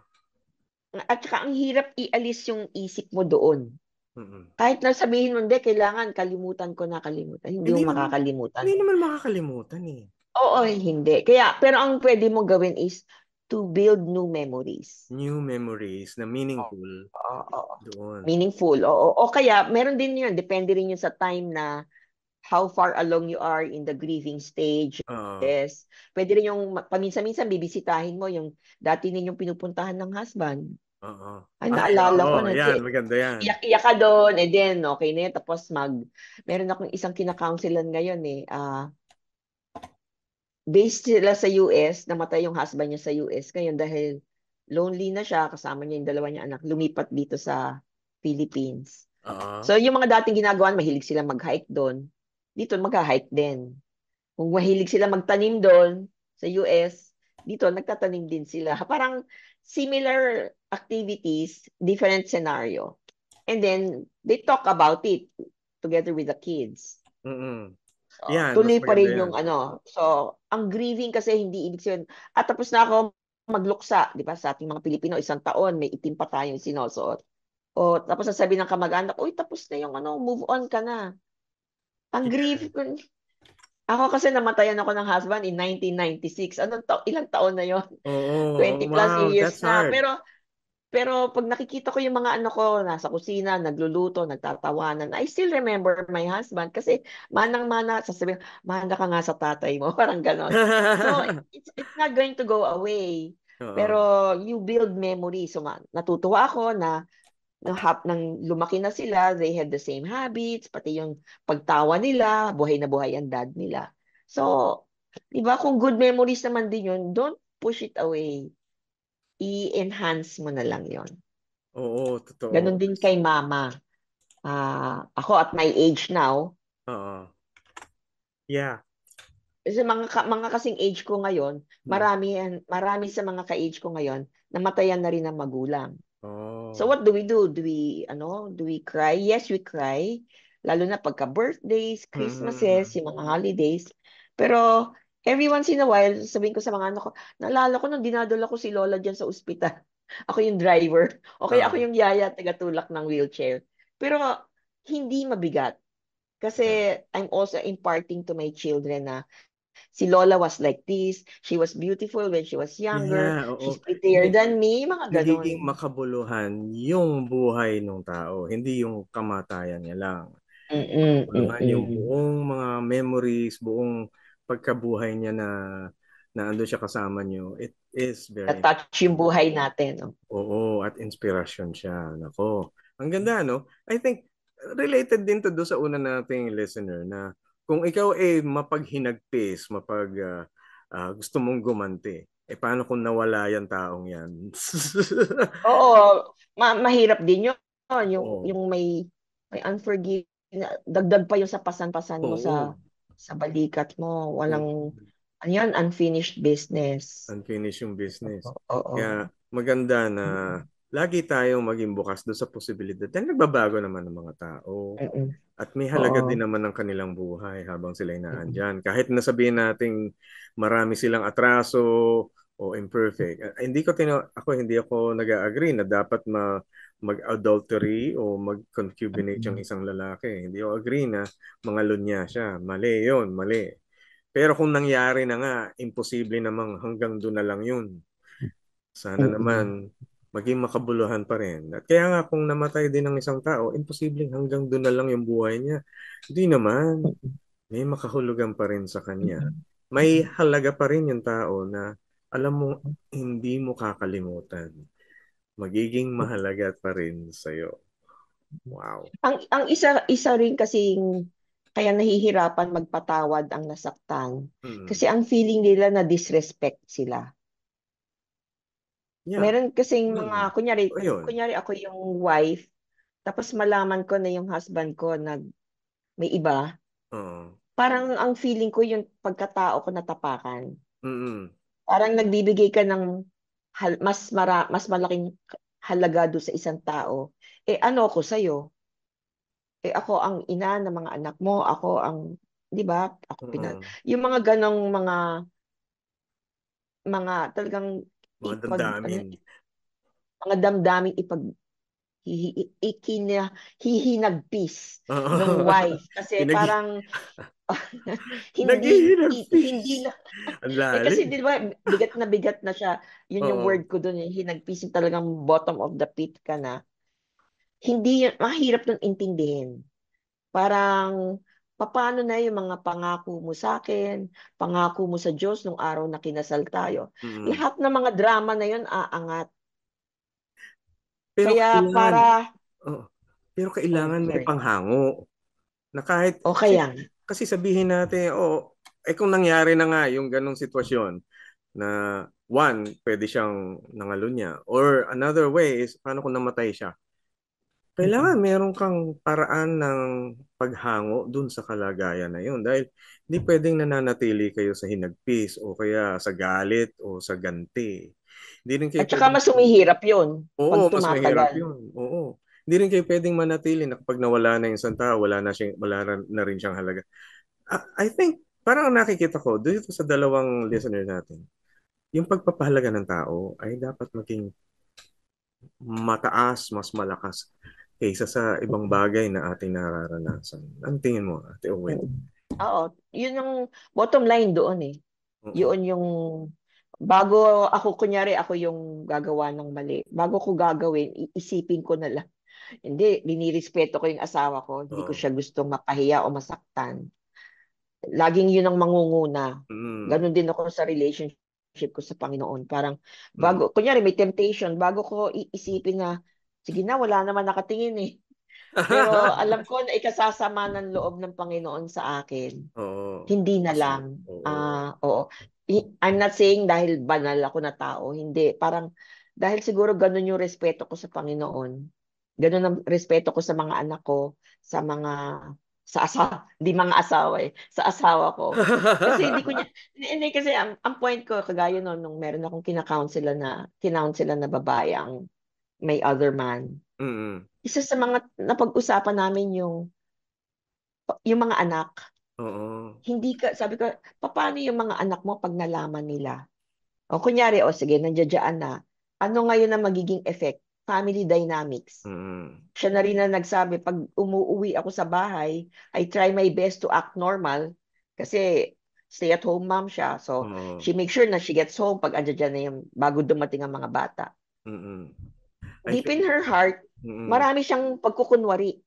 At saka ang hirap ialis yung isip mo doon. Mm-mm. Kahit na sabihin mo, hindi, kailangan kalimutan ko na kalimutan. Hindi Hindi mo naman, makakalimutan. hindi naman makakalimutan eh. Oo, hindi. Pero ang pwede mo gawin is to build new memories. New memories na meaningful Oo. doon. Meaningful. Oo. O kaya, meron din yun. Depende rin yun sa time na how far along you are in the grieving stage. Oo. Yes. Pwede rin yung paminsan-minsan bibisitahin mo yung dati ninyong pinupuntahan ng husband. Oo. Ay, Ay, naalala ko oo. na. Yan, maganda yan. Iyak-iyak ka doon, and then, okay na yun. Tapos meron akong isang kinakaunselan ngayon eh. Based sila sa US, namatay yung husband niya sa US. Ngayon, dahil lonely na siya, kasama niya yung dalawa niya anak, lumipat dito sa Philippines. Oo. So, yung mga dating ginagawa, mahilig sila mag-hike doon. Dito, mag-hike din. Kung mahilig sila magtanim doon sa US, dito, nagtatanim din sila. Parang similar activities, different scenario. And then, they talk about it together with the kids. Mm-mm. So, Yan, mas tuloy pa maganda rin yan. yung ano. So, ang grieving kasi hindi ibig sabihin, tapos na ako magluksa, di ba? Sa ating mga Pilipino, isang taon, may itim pa tayong sinusuot. O, tapos sasabihin ng kamag-anak, uy, tapos na yung ano, move on ka na. Ang grief ko, ako kasi namatayan ako ng husband in 1996. Ilang taon na yon? Oo. 20 plus Wow, years that's na. hard. Pero pag nakikita ko yung mga ano ko, nasa kusina, nagluluto, nagtatawanan, I still remember my husband kasi manang-mana, sasabihin, mana ka nga sa tatay mo, parang ganon. So, it's not going to go away. Oo. Pero you build memories. So, natutuwa ako na nang lumaki na sila, they had the same habits, pati yung pagtawa nila, buhay na buhay ang dad nila. So, di ba, kung good memories naman din yun, don't push it away. I-enhance mo na lang yon. Oo, Ganon totoo. din kay mama. Ako at my age now, Oo. Yeah. kasi mga kasing age ko ngayon, Mm. marami sa mga ka-age ko ngayon, namatayan na rin ng magulang. So Oh. what do we do? Do we cry? Yes, we cry. Lalo na pagka birthdays, Christmases, Mm-mm. yung mga holidays. Pero every once in a while, sabihin ko sa mga anak ko, naalala ko nung dinadala ko si Lola dyan sa ospital. Ako yung driver. O kaya ako Oo. yung yaya tagatulak ng wheelchair. Pero hindi mabigat. Yeah. Kasi I'm also imparting to my children na si Lola was like this, she was beautiful when she was younger, Yeah, oo. she's prettier than me, mga Nagiging ganon. makabuluhan yung buhay ng tao, hindi yung kamatayan niya lang. Mm-mm, Makabuluhan yung mm-mm. buong mga memories, buong pagkabuhay niya na na andun siya kasama nyo, it is very Na-touch yung buhay natin. No? Oo, at inspirasyon siya. Nako. Ang ganda, no? I think related din to do sa una nating listener na kung ikaw ay mapaghinagpis, gusto mong gumanti, paano kung nawala yan taong yan? Oo, mahirap din yun. Yung, Oo. yung may unforgiven, dagdag pa yung sa pasan-pasan mo Oo. sa balikat mo. Oo. Walang, ano yan, unfinished business. Unfinished yung business. Oo. Kaya maganda na lagi tayong maging bukas doon sa posibilidad. Dahil nagbabago naman ng mga tao. Mm-mm. At may halaga din Oo. naman ng kanilang buhay habang sila Mm-mm. naandyan. Kahit nasabihin nating marami silang atraso o imperfect. Hindi ako nag-agree na dapat mag-adultery o mag-concubinate yung isang lalaki. Hindi ako agree na mga lunya siya. Mali yun, mali. Pero kung nangyari na nga, imposible namang hanggang doon na lang yun. Sana Mm-mm. naman maging makabuluhan pa rin. At kaya nga kung namatay din ng isang tao, imposibleng hanggang doon na lang yung buhay niya. Hindi naman. May makahulugan pa rin sa kanya. May halaga pa rin yung tao na alam mo, hindi mo kakalimutan. Magiging mahalaga pa rin sa'yo. Wow. Ang isa rin kasing kaya nahihirapan magpatawad ang nasaktan. Mm. Kasi ang feeling nila na disrespect sila. Yeah. Meron kasing mga, Mm. Ayun. kunyari ako yung wife, tapos malaman ko na yung husband ko may iba, Oo. parang ang feeling ko yung pagkatao ko natapakan. Mm. Parang nagbibigay ka ng mas malaking halaga do sa isang tao. Ano ako sa'yo? Ako ang ina ng mga anak mo, ako ang, 'di ba? Oo. Yung mga ganong mga talagang Mga ipag ano, damdamin. mga damdaming hihinagpis nung wife kasi Pinag parang hindi Naghihirapis. na Ang kasi lalim. 'di ba bigat na siya, yun yung Oo. word ko doon, hinagpis yung talagang bottom of the pit ka na. Hindi yun, mahirap nung intindihin. Parang, paano na yung mga pangako mo sa akin, pangako mo sa Diyos nung araw na kinasal tayo. Mm. Lahat ng mga drama na yun aangat. Pero Kaya kailangan, para, oo. Pero kailangan may sorry. panghango. Na kahit, O kaya, kasi sabihin natin, kung nangyari na nga yung ganong sitwasyon, na one, pwede siyang nangalunya. Or another way is, paano kung namatay siya? Kailangan meron kang paraan ng paghango dun sa kalagayan na yun. Dahil hindi pwedeng nananatili kayo sa hinagpis o kaya sa galit o sa ganti. Hindi rin kayo at saka pwedeng... mas humihirap yun pag Oo, mas mahirap tumatagal. yun. Oo. Hindi rin kayo pwedeng manatili na kapag nawala na yung isang tao, wala na rin siyang halaga. I think, parang nakikita ko, dito sa dalawang listener natin, yung pagpapahalaga ng tao ay dapat maging mataas, mas malakas kaysa sa ibang bagay na ating nararanasan. Ang tingin mo, Ate Owen? Oo, yun yung bottom line doon eh. Oo. Yun yung, bago ako, kunyari ako yung gagawa ng mali, bago ko gagawin, iisipin ko na lang. Hindi, binirespeto ko yung asawa ko. Hindi ko Oo. siya gustong mapahiya o masaktan. Laging yun ang mangunguna. Mm. Ganon din ako sa relationship ko sa Panginoon. Parang, Mm. kunyari may temptation, bago ko iisipin na, sige na, wala naman nakatingin eh. Pero alam ko na ikasasama ng loob ng Panginoon sa akin. Oo. Hindi na Kasi, lang. oo. Oo. I'm not saying dahil banal ako na tao. Hindi. Parang, dahil siguro ganun yung respeto ko sa Panginoon. Ganun ang respeto ko sa mga anak ko, sa asawa, hindi mga asawa eh, sa asawa ko. Kasi hindi kasi ang point ko, kagaya noon, nung meron akong kinakounselan na babae ang may other man. Mm. Isa sa mga napag-usapan namin yung mga anak. Oo. Hindi ka, sabi ko, paano yung mga anak mo pag nalaman nila? O kunyari, sige, nandiyadyaan na. Ano ngayon ang magiging effect? Family dynamics. Mm. Siya na rin na nagsabi, pag umuwi ako sa bahay, I try my best to act normal kasi stay-at-home mom siya. So, Oo. she makes sure na she gets home pag andyan na yung bago dumating ang mga bata. Mm. I Deep think, in her heart, mm. marami siyang pagkukunwari.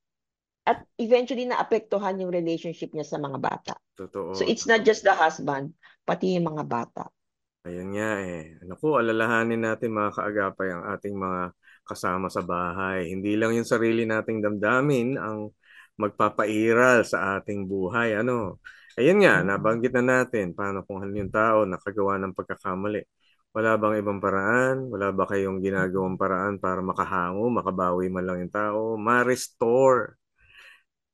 At eventually naapektuhan yung relationship niya sa mga bata. So Totoo. it's not just the husband, pati yung mga bata. Ayan nga eh. Naku, alalahanin natin mga kaagapay ang ating mga kasama sa bahay. Hindi lang yung sarili nating damdamin ang magpapairal sa ating buhay. Ano? Ayan nga, Mm. nabanggit na natin paano kung ano yung tao nakagawa ng pagkakamali. Wala bang ibang paraan? Wala ba kayong ginagawang paraan para makahango, makabawi man lang yung tao, ma-restore?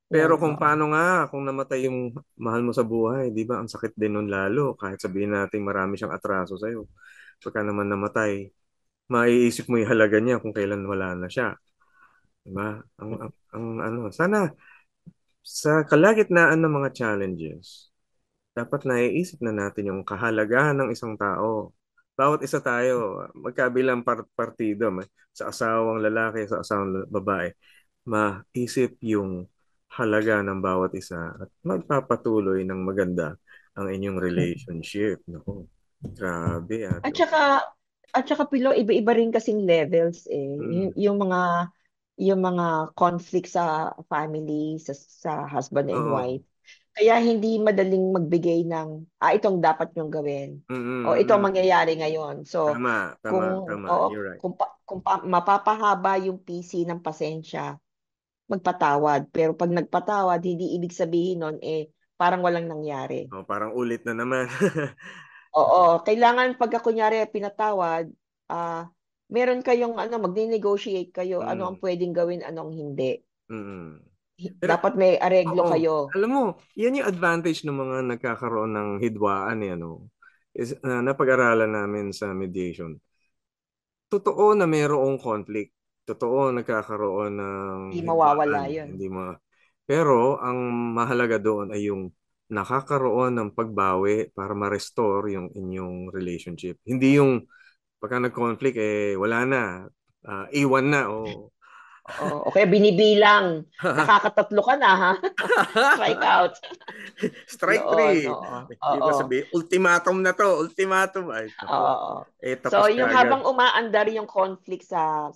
Pero Yan, kung oo. paano nga, kung namatay yung mahal mo sa buhay, di ba? Ang sakit din nun lalo, kahit sabihin natin marami siyang atraso sa'yo. Pagka naman namatay, maiisip mo yung halaga niya kung kailan wala na siya. Di ba? Ano, sana sa kalagitnaan ng mga challenges, dapat naiisip na natin yung kahalagahan ng isang tao. Bawat isa tayo, magkabilang partido, sa asawang lalaki, sa asawang babae, maisip yung halaga ng bawat isa at magpapatuloy ng maganda ang inyong relationship. Naku, grabe At ate. saka, Pilo, iba-iba rin kasing levels eh. Mm, Yung mga conflict sa family, sa husband and oo. wife. Kaya hindi madaling magbigay ng, itong dapat yung gawin. Mm, O ito ang mm, mm. mangyayari ngayon. So, Tama, tama, tama. oo, You're right. mapapahaba yung PC ng pasensya, magpatawad. Pero pag nagpatawad, hindi ibig sabihin nun, parang walang nangyari. Oh, parang ulit na naman. Oo, kailangan pagka kunyari pinatawad, ah, meron kayong magne-negotiate kayo, ano ang Mm, pwedeng gawin, ano ang hindi. mm. Pero, Dapat may areglo oo, kayo. alam mo, yan yung advantage ng mga nagkakaroon ng hidwaan, ano, napag-aralan namin sa mediation. Totoo na mayroong conflict. Totoo nagkakaroon ng Hindi mawawala hidwaan. yun. Hindi Pero ang mahalaga doon ay yung nakakaroon ng pagbawi para ma-restore yung inyong relationship. Hindi yung pagka nag-conflict, wala na. Iwan na. Oh. Oo, o kaya binibilang. Nakakatatlo ka na, ha? Strike out. Strike Yun, three. oo. Iba Oo. sabi, ultimatum na to. Ultimatum. Ay, naku. Oo. So, Tapos ka yung agad. habang umaandar yung conflict sa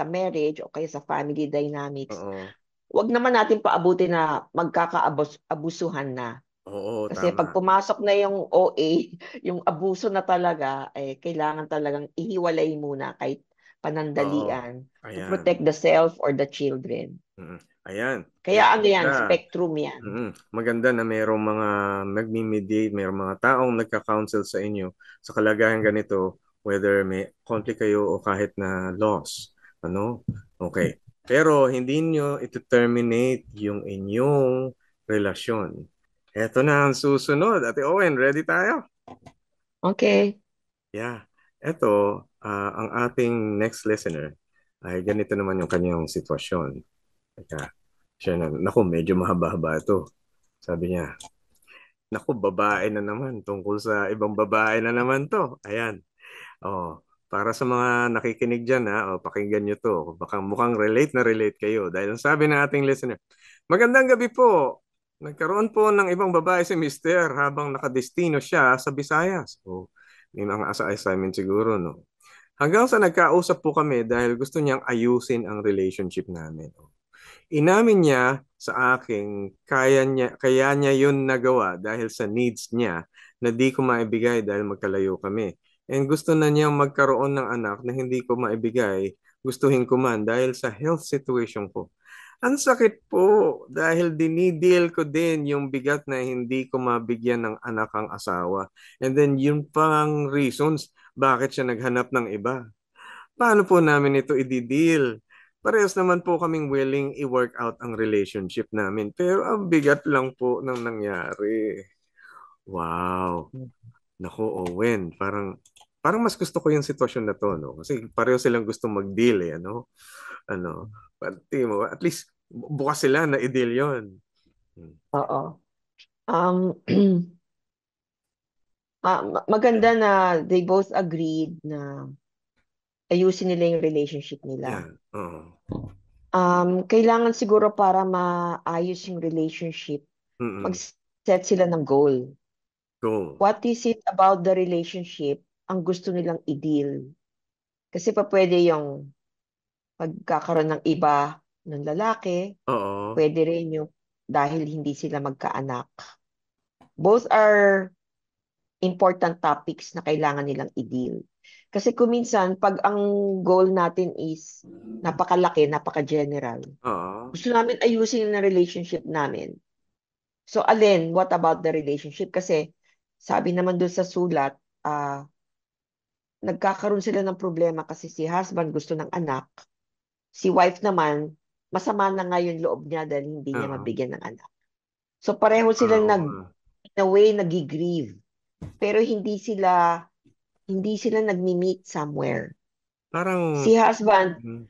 marriage o kaya sa family dynamics, Oo. wag naman natin paabutin na magkakaabusuhan na. Oo, Kasi pag tama. pumasok na yung OA, yung abuso na talaga, kailangan talagang ihiwalay muna kahit Oo. panandalian to Ayan. protect the self or the children. Mm. Ayan. Kaya Kaya ano yan, maganda. spectrum yan. Maganda na mayroong mga nagmi-mediate, mayroong mga taong nagka-counsel sa inyo sa kalagayan ganito, whether may conflict kayo o kahit na loss. Ano? Okay. Pero hindi nyo ito-terminate yung inyong relasyon. Eto na ang susunod. Ate Owen, ready tayo? Okay. Yeah. Eto, ang ating next listener ay ganito naman yung kanyang sitwasyon. Teka, siya na, naku, medyo mahaba-haba ito. Sabi niya, naku, babae na naman. Tungkol sa ibang babae na naman to. Ayan. Oh, para sa mga nakikinig dyan, pakinggan nyo to. Baka mukhang relate na relate kayo. Dahil ang sabi ng ating listener, magandang gabi po. Nagkaroon po ng ibang babae si Mister habang nakadestino siya sa Visayas. Oh, may mga assignment siguro, no? Hanggang sa nagkausap po kami dahil gusto niyang ayusin ang relationship namin. Inamin niya sa akin kaya niya yun nagawa dahil sa needs niya na di ko maibigay dahil magkalayo kami. And gusto na niyang magkaroon ng anak na hindi ko maibigay, gustuhin ko man dahil sa health situation ko. Ang sakit po dahil dinidil ko din yung bigat na hindi ko mabigyan ng anak ang asawa. And then yun pang reasons bakit siya naghanap ng iba. Paano po namin ito i-deal? Parehas naman po kaming willing i-work out ang relationship namin. Pero ang bigat lang po ng nangyari. Wow. Nako, Owen, parang mas gusto ko yung sitwasyon na to, no? Kasi pareho silang gusto mag-deal, ano? Ano? Pati mo, at least bukas sila na i-deal 'yon. Hmm. Oo. Um, maganda na they both agreed na ayusin nila yung relationship nila. Yan. Oo. Kailangan siguro para maayos yung relationship, Mm-mm. mag-set sila ng goal. Go. What is it about the relationship ang gusto nilang i-deal? Kasi pa pwede yung pagkakaroon ng iba ng lalaki, Oo. pwede rin yung dahil hindi sila magkaanak. Both are important topics na kailangan nilang i-deal. Kasi kung minsan, pag ang goal natin is napakalaki, napaka-general, Oo. gusto namin ayusin yung relationship namin. So, alin, what about the relationship? Kasi, sabi naman doon sa sulat, nagkakaroon sila ng problema kasi si husband gusto ng anak, si wife naman, masama na nga yung loob niya dahil hindi niya Oo. mabigyan ng anak. So, pareho silang Oo nga. in a way, nag-grieve. Pero hindi sila nagmi-meet somewhere. Parang, Si husband, mm,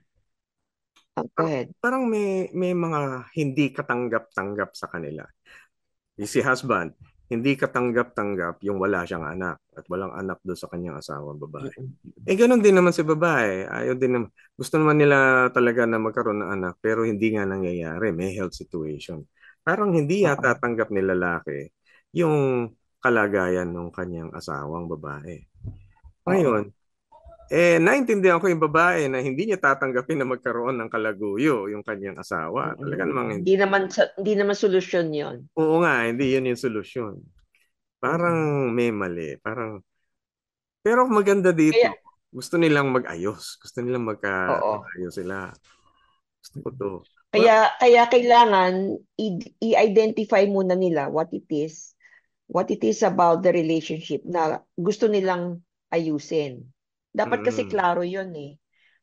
go ahead. parang may mga hindi katanggap-tanggap sa kanila. Si husband, hindi katanggap-tanggap yung wala siyang anak at walang anak doon sa kanyang asawang babae. Mm-mm. Ganun din naman si babae. Ayaw din naman. Gusto naman nila talaga na magkaroon ng anak pero hindi nga nangyayari. May health situation. Parang hindi yata Oo. tanggap ni lalaki yung kalagayan ng kanyang asawang babae. Oo. Ngayon, naintindihan ko yung babae na hindi niya tatanggapin na magkaroon ng kalaguyo yung kanyang asawa. Talaga namang, Hindi naman solusyon 'yon. oo nga, hindi yun yung solusyon. Parang Mm-mm. may mali. Pero maganda dito, Kaya gusto nilang mag-ayos. Gusto nilang oo. magkaayos sila. Gusto ko to. Well, Kaya kailangan i-identify muna nila what it is about the relationship na gusto nilang ayusin. Dapat kasi mm, klaro 'yon eh.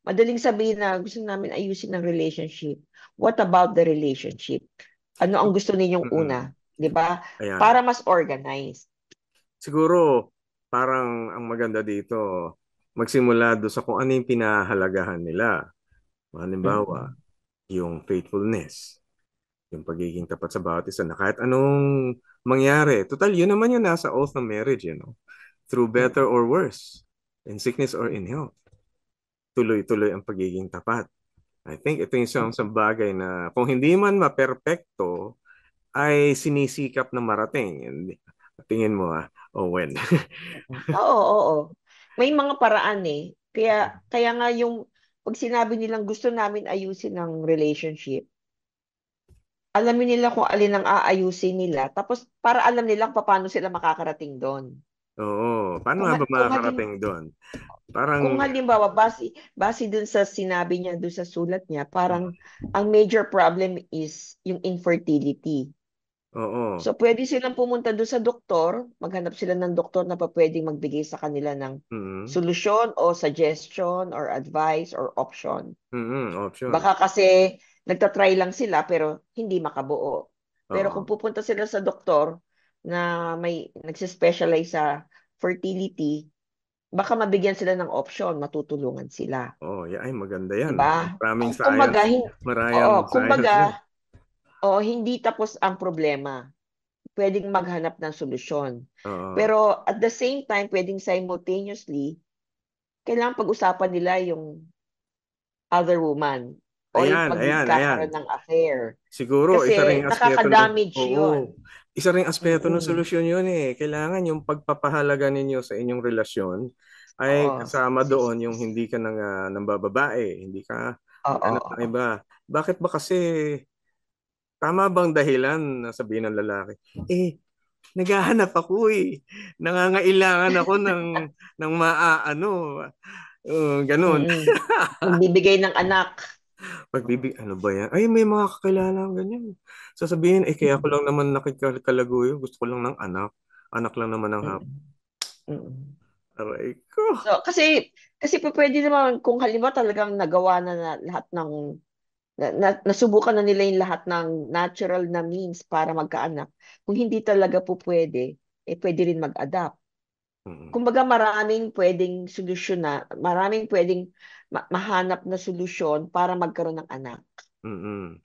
Madaling sabihin na gusto namin ayusin ang relationship. What about the relationship? Ano ang gusto ninyong mm, una, 'di ba? ayan. Para mas organized. Siguro, parang ang maganda dito, magsimula doon sa kung ano yung pinahalagahan nila. Halimbawa, Mm-mm. yung faithfulness, yung pagiging tapat sa bawat isa na kahit anong mangyari. Total, yun naman yung nasa oath ng marriage, through better Mm-mm. or worse, in sickness or in health. Tuloy-tuloy ang pagiging tapat. I think ito yung isang bagay na kung hindi man maperpekto, ay sinisikap na marating. Tingin mo, Owen. Oo, oo. May mga paraan eh. Kaya nga yung pag sinabi nilang gusto namin ayusin ang relationship, alamin nila kung alin ang aayusin nila. Tapos para alam nila kung paano sila makakarating doon. Oo. Paano Kung, nga ba ha- kung, halim, makakarating doon? Parang, kung halimbawa, base dun sa sinabi niya dun sa sulat niya, parang ang major problem is yung infertility. oo. So, pwede silang pumunta doon sa doktor, maghanap sila ng doktor na pa pwedeng magbigay sa kanila ng Mm, solusyon o suggestion or advice or option. option. Baka kasi nagtatry lang sila pero hindi makabuo. Pero kung Oo. pupunta sila sa doktor na may nagsispecialize sa fertility, baka mabigyan sila ng option, matutulungan sila. Oh, ay maganda yan. 'Di ba? Maraming Kumbaga, science. oo, Maraming science kumbaga, dun. oo, hindi tapos ang problema. Pwedeng maghanap ng solusyon. Oo. Pero at the same time, pwedeng simultaneously, kailangan pag-usapan nila yung other woman o yung Ayan, ayan, ayan. pagkakaroon ng affair. Siguro, isa ring Kasi aspeto nun. nakaka-damage Oo. yun. Isa ring aspeto ng Mm-mm. solusyon yun eh. Kailangan yung pagpapahalaga ninyo sa inyong relasyon ay Oo. kasama doon yung hindi ka nang bababae, hindi ka Oo. maghanap ng Oo. iba. Bakit ba kasi tama bang dahilan na sabihin ng lalaki? Naghahanap ako eh. Nangangailangan ako ng maaano. Ganun. Mm-mm. Magbibigay ng anak. Ano ba yan? Ay, may mga kakilala akong ganyan. Sasabihin, kaya ko lang naman nakikalaguyo. Gusto ko lang ng anak. Anak lang naman ang hap. Mm-mm. Mm-mm. Aray ko. So, kasi pa pwede naman kung halimbawa talagang nagawa na lahat ng nasubukan na nila yung lahat ng natural na means para magkaanak. Kung hindi talaga po pwede, pwede rin mag-adapt. Mm, Kumbaga maraming pwedeng mahanap na solusyon para magkaroon ng anak. mm,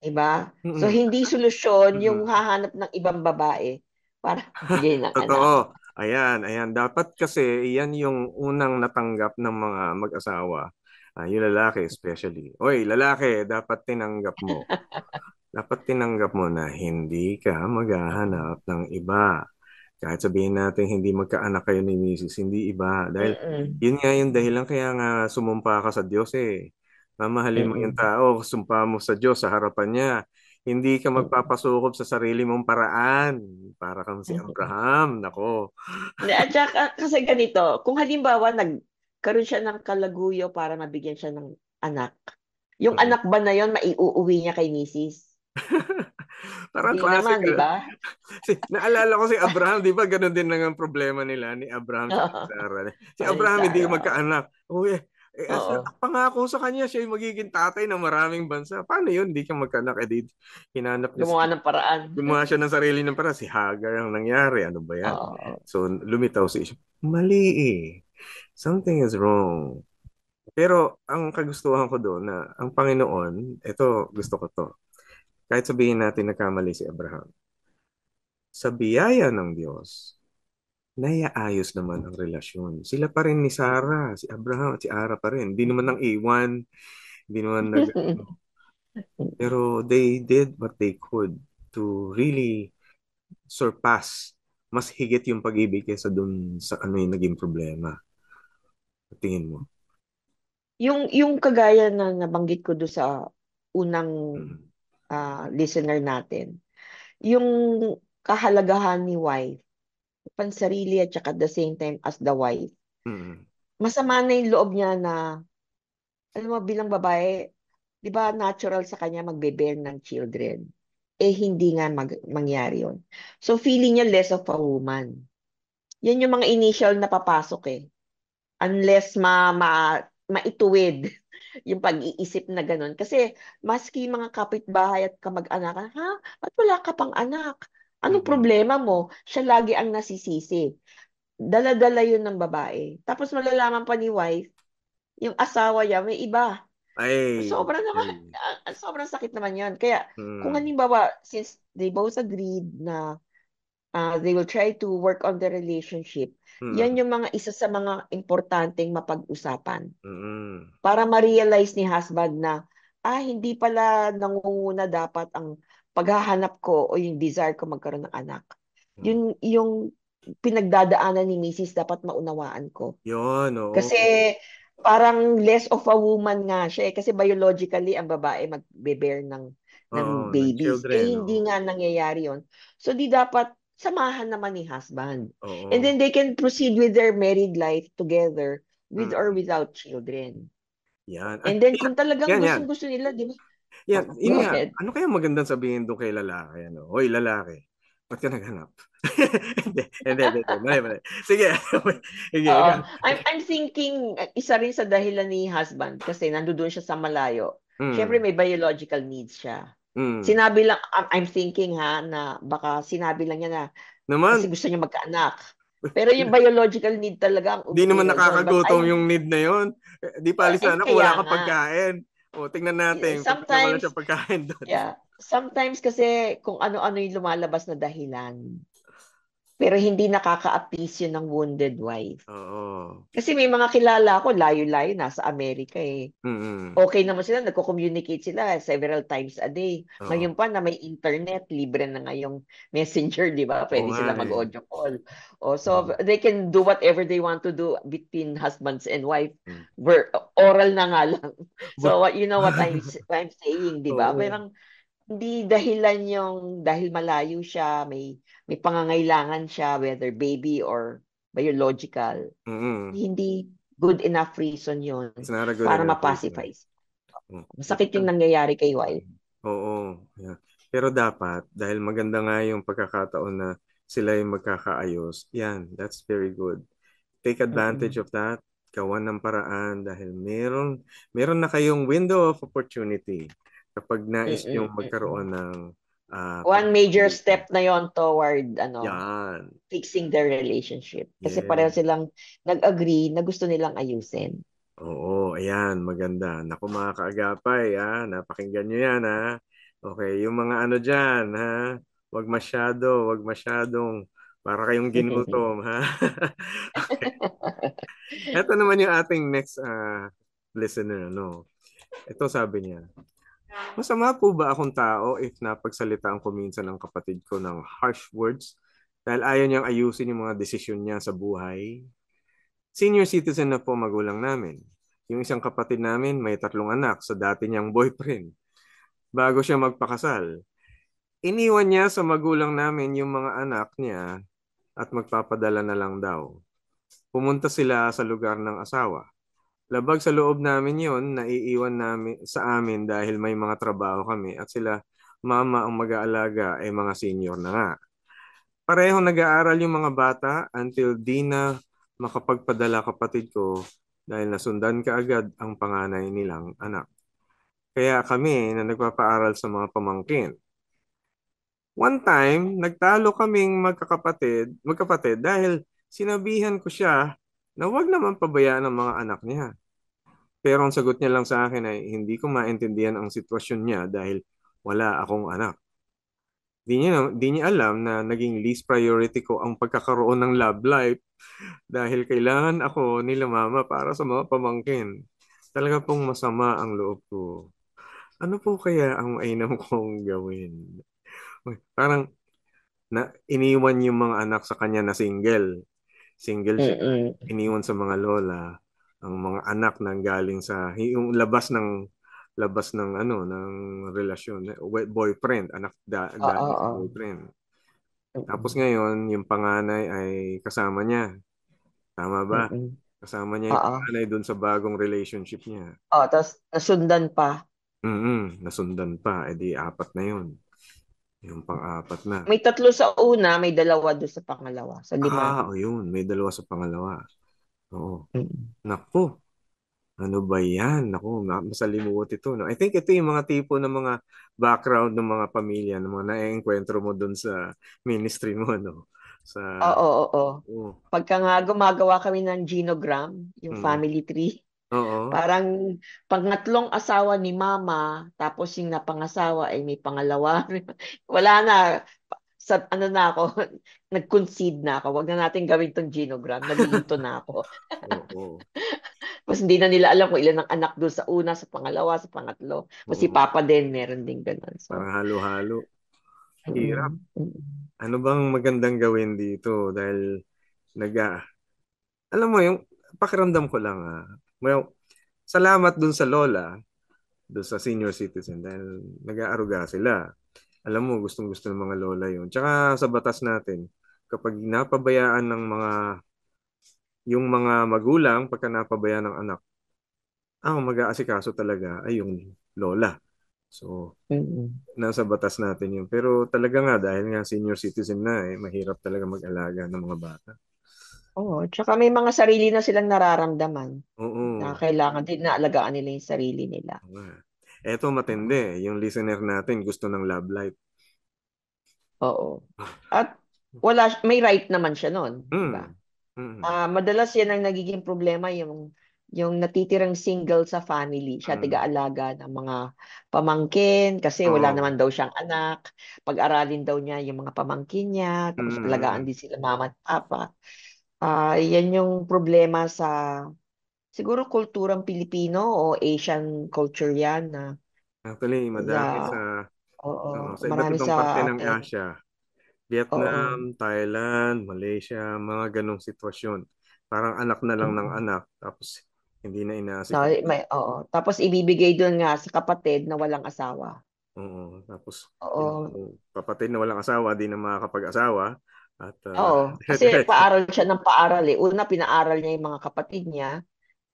'Di ba? So, mm, hindi solusyon yung mm. hahanap ng ibang babae para bigay ng anak. Totoo. Ayan, ayan. Dapat kasi yan yung unang natanggap ng mga mag-asawa. Yung lalaki especially. Oy, lalaki, dapat tinanggap mo. Dapat tinanggap mo na hindi ka maghahanap ng iba. Kahit sabihin natin hindi magkaanak kayo ni Mrs., hindi iba. Dahil Mm-mm. yun nga yung dahilan kaya nga sumumpa ka sa Diyos eh. Mamahalin mo yung Mm-mm. tao, sumpa mo sa Diyos sa harapan niya. Hindi ka magpapasukob sa sarili mong paraan. Para kang si Abraham. Nako. At saka, kasi ganito, kung halimbawa nagkaroon siya ng kalaguyo para mabigyan siya ng anak, yung Mm. anak ba na yon maiuuwi niya kay Mrs.? Parang Hindi naman, di classical. ba? Naalala ko si Abraham, di ba ganun din lang ang problema nila ni Abraham at Sarah. Si Ani Abraham hindi Sarah. magkaanak. Uy, Oo. pangako sa kanya siya yung magiging tatay ng maraming bansa. Paano yun? Hindi ka magkaanak. Eh, hinanap niya Gumawa ng paraan. gumawa siya ng sarili ng para. Si Hagar ang nangyari. Ano ba yan? Oo. So, lumitaw si Ishmael. Mali eh. Something is wrong. Pero ang kagustuhan ko doon na ang Panginoon, ito gusto ko to. Kahit sabihin natin nagkamali si Abraham, sa biyaya ng Diyos, naiaayos naman ang relasyon. Sila pa rin ni Sarah, si Abraham at si Ara pa rin. Hindi naman nang iwan, hindi naman pero they did what they could to really surpass mas higit yung pag-ibig kaysa dun sa ano yung naging problema. Tingin mo? Yung kagaya na nabanggit ko do sa unang Mm. listener natin, yung kahalagahan ni wife, pansarili at saka at the same time as the wife, Mm. masama na yung loob niya na, alam mo, bilang babae, di ba natural sa kanya magbe-bear ng children? Eh, hindi nga mangyari yun. So, feeling niya less of a woman. Yan yung mga initial na papasok eh. Unless maituwid yung pag-iisip na ganun. Kasi, maski mga kapitbahay at kamag-anakan, ha? Ba't wala ka pang anak? Anong Mm. problema mo? Siya lagi ang nasisisi. Dala-dala yun ng babae. Tapos malalaman pa ni wife, yung asawa niya, may iba. Ay, Sobrang naman, ay. sobrang sakit naman yun. Kaya, kung Mm. halimbawa, since they both agreed na they will try to work on the relationship, yan Mm. yung mga isa sa mga importanteng mapag-usapan. Mm. Para ma-realize ni husband na, hindi pala nangunguna dapat ang paghahanap ko o yung desire ko magkaroon ng anak. Mm. Yung pinagdadaanan ni Mrs. dapat maunawaan ko. Yun, oo. Kasi parang less of a woman nga siya eh. Kasi biologically, ang babae magbe-bear ng Oo, ng babies. children, Eh, oo. hindi nga nangyayari yon. So, di dapat samahan naman ni husband. And Oo. then they can proceed with their married life together with or Mm. without children. Yan. Ay, And then kung talagang yan, yan. gustong-gusto nila, di ba? Yan, Oh, yun go nga. ahead. Ano kaya magandang sabihin doon kay lalaki? Ano? Hoy, lalaki. Ba't ka naghanap? Hindi. Mali, mali. Sige. Sige, Oo. ikaw. I'm thinking, isa rin sa dahilan ni husband kasi nandoon siya sa malayo. Siyempre Mm. may biological needs siya. Mm. Sinabi lang, I'm thinking ha, na baka sinabi lang niya na kasi Naman, gusto niya magkaanak. Pero yung biological need talaga ang di naman umiiral doon. But nakakagutom yung need na yun. Di pali and sana kung kaya wala kang nga, pagkain. O, tingnan natin kung wala sometimes, siya pagkain doon. sometimes kasi kung ano-ano yung lumalabas na dahilan. Pero hindi nakaka-appease yun ng wounded wife. Oo. Kasi may mga kilala ko, layo-layo, nasa Amerika eh. Mm. Okay naman sila, nagko-communicate sila several times a day. Oo. Ngayon pa na may internet, libre na ngayong messenger, di ba? Oo Pwede nga sila eh. mag-audio call. So, Mm. they can do whatever they want to do between husbands and wife. Mm. Oral na nga lang. So, Ba- you know what I'm saying, di ba? Oo. Parang hindi dahilan yung dahil malayo siya, may pangangailangan siya, whether baby or biological. Mm. Hindi good enough reason yun It's not a good para enough reason. ma-pacify. Mm. Masakit yung nangyayari kay wife. Oo. Yeah. Pero dapat, dahil maganda nga yung pagkakataon na sila yung magkakaayos, yan, that's very good. Take advantage Mm-mm. of that. Gawan ng paraan dahil meron na kayong window of opportunity kapag nais Mm-mm. yung magkaroon ng One major pag-ibig. step na yon toward Yan. fixing their relationship. Kasi Yeah. pareho silang nag-agree na gusto nilang ayusin. Oo, ayan, maganda. Naku mga kaagapay, napakinggan nyo yan, ha? Okay, yung mga ano dyan, ha? Wag masyadong para kayong ginutom, ha? Okay. Ito naman yung ating next listener, no? Ito sabi niya, masama po ba akong tao if napagsalitaan ko minsan ng kapatid ko ng harsh words dahil ayaw niyang ayusin yung mga desisyon niya sa buhay? Senior citizen na po magulang namin. Yung isang kapatid namin may 3 anak sa dati niyang boyfriend. Bago siya magpakasal, iniwan niya sa magulang namin yung mga anak niya at magpapadala na lang daw. Pumunta sila sa lugar ng asawa. Labag sa loob namin yon, naiiwan namin sa amin dahil may mga trabaho kami at sila mama ang mag-aalaga ay mga senior na nga. Parehong nag-aaral yung mga bata until di na makapagpadala kapatid ko dahil nasundan kaagad ang panganay nilang anak. Kaya kami na nagpapaaral sa mga pamangkin. One time, nagtalo kaming magkapatid dahil sinabihan ko siya na wag naman pabayaan ang mga anak niya. Pero ang sagot niya lang sa akin ay hindi ko maintindihan ang sitwasyon niya dahil wala akong anak. Di niya alam na naging least priority ko ang pagkakaroon ng love life dahil kailangan ako nila mama para sa mga pamangkin. Talaga pong masama ang loob ko. Ano po kaya ang mainam kong gawin? Parang iniwan yung mga anak sa kanya na single. Single siya. Mm-mm. Iniwan sa mga lola ang mga anak nang galing sa yung labas ng ng relasyon, boyfriend, Oo, galing sa oo. boyfriend. Tapos Mm-mm. ngayon, yung panganay ay kasama niya. Tama ba? Mm-mm. Kasama niya yung Oo. panganay doon sa bagong relationship niya. Oh, tapos nasundan pa. Nasundan pa. Eh di apat na yun. Yung pang-apat na. May 3 sa una, may 2 doon sa pangalawa, sa 5. O yun. May dalawa sa pangalawa. Oo. Mm. Naku. Ano ba yan? Naku, masalimuot ito. No? I think ito yung mga tipo ng mga background ng mga pamilya, ng mga na-enkwentro mo doon sa ministry mo, no? Sa, Oo, oo. oh, Pagka nga gumagawa kami ng genogram, yung mm, family tree, oo. parang pangatlong asawa ni mama, tapos yung napangasawa ay may pangalawa. Wala na. Sa ano na ako, nag-concede na ako. Wag na natin gawin tong genogram. Nalilito na ako. Oo. Tapos hindi na nila alam kung ilan ang anak doon sa una, sa pangalawa, sa pangatlo. Tapos si Oo. Papa din, meron din ganun. Parang So, halo-halo. Hirap. mm, mm, Ano bang magandang gawin dito? Dahil nag alam mo yung pakiramdam ko lang well, salamat dun sa lola, dun sa senior citizen dahil nag-aaruga sila. Alam mo, gustong-gusto ng mga lola yun. Tsaka sa batas natin, kapag napabayaan ng yung mga magulang, pagka napabayaan ng anak, ang mag-aasikaso talaga ay yung lola. So, mm. nasa batas natin yun. Pero talaga nga, dahil nga senior citizen na, mahirap talaga mag-alaga ng mga bata. Oo, tsaka may mga sarili na silang nararamdaman na Oo. kailangan din na alagaan nila yung sarili nila. Oo nga. Eto matindi, yung listener natin gusto ng love life. Oo. At may right naman siya noon, di ba? Mm. Mm. Madalas yan ang nagiging problema, yung natitirang single sa family. Siya Mm. tiga-alaga ng mga pamangkin kasi wala Oo. naman daw siyang anak. Pag-aralin daw niya yung mga pamangkin niya, tapos alagaan Mm. din sila mama at papa. Yan yung problema sa siguro kulturang Pilipino o Asian culture yan na Actually, madami sa oo, oo, sa iba't marami ibang sa parte ng atin. Asia. Oo. Vietnam, Thailand, Malaysia, mga ganong sitwasyon. Parang anak na lang ng Mm. anak, tapos hindi na No, inaasikaso. oo. Tapos ibibigay doon nga sa kapatid na walang asawa. Oo, tapos yung Oo. kapatid na walang asawa, di na makakapag-asawa. At Oo. Kasi dire-diretso. paaral siya ng paaral eh. Una, pinaaral niya yung mga kapatid niya.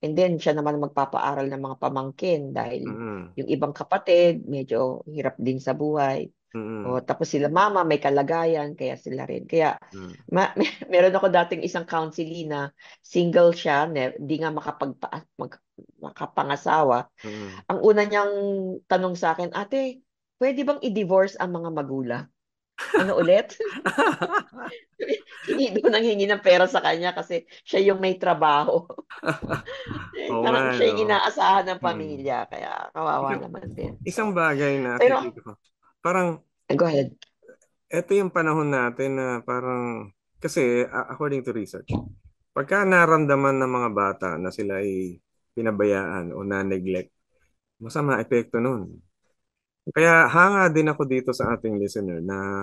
And then, siya naman magpapaaral ng mga pamangkin dahil Mm. yung ibang kapatid, medyo hirap din sa buhay. O, Mm. tapos sila mama, may kalagayan, kaya sila rin. Kaya, Mm. meron ako dating isang counselee na single siya, hindi nga makapangasawa. Mm. Ang una niyang tanong sa akin, ate, pwede bang i-divorce ang mga magulang? Ano ulit? Hingi doon ang hingi ng pera sa kanya kasi siya yung may trabaho. Oo nga, Parang siya no. yung inaasahan ng Mm. pamilya, kaya kawawa Isang, naman din. isang So, bagay na pero, nakikita ko. Parang, go ahead. ito yung panahon natin na parang, kasi according to research, pagka naramdaman ng mga bata na sila ay pinabayaan o na-neglect, masama epekto nun. Kaya hanga din ako dito sa ating listener na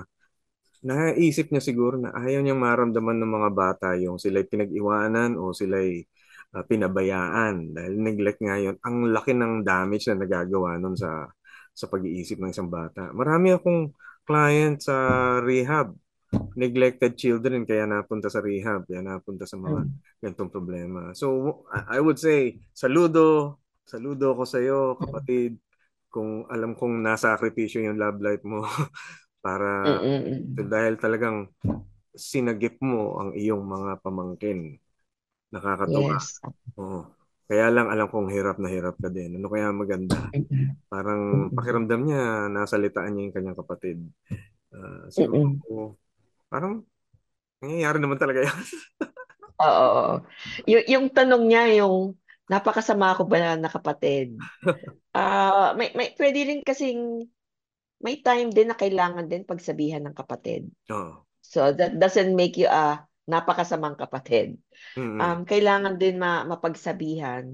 naisip niya siguro na ayaw niyang maramdaman ng mga bata yung sila'y pinag-iwanan o sila'y pinabayaan dahil neglect nga yun. Ang laki ng damage na nagagawa nun sa pag-iisip ng isang bata. Marami akong client sa rehab. Neglected children, kaya napunta sa rehab, kaya napunta sa mga ganitong problema. So, I would say, saludo ko sa iyo, kapatid, kung alam kong nasakripisyo yung love life mo para dahil talagang sinagip mo ang iyong mga pamangkin. Nakakatuwa. Yes. Oo. Kaya lang alam kong hirap na hirap ka din. Ano kaya maganda? Parang pakiramdam niya, nasalitaan niya yung kanyang kapatid. Siguro, parang nangyayari naman talaga yan. Oo. Yung tanong niya, yung napakasama ko ba na kapatid? Pwede rin kasing may time din na kailangan din pagsabihan ng kapatid. Oo. So that doesn't make you a napakasamang kapatid. Mm-mm. Kailangan din mapagsabihan.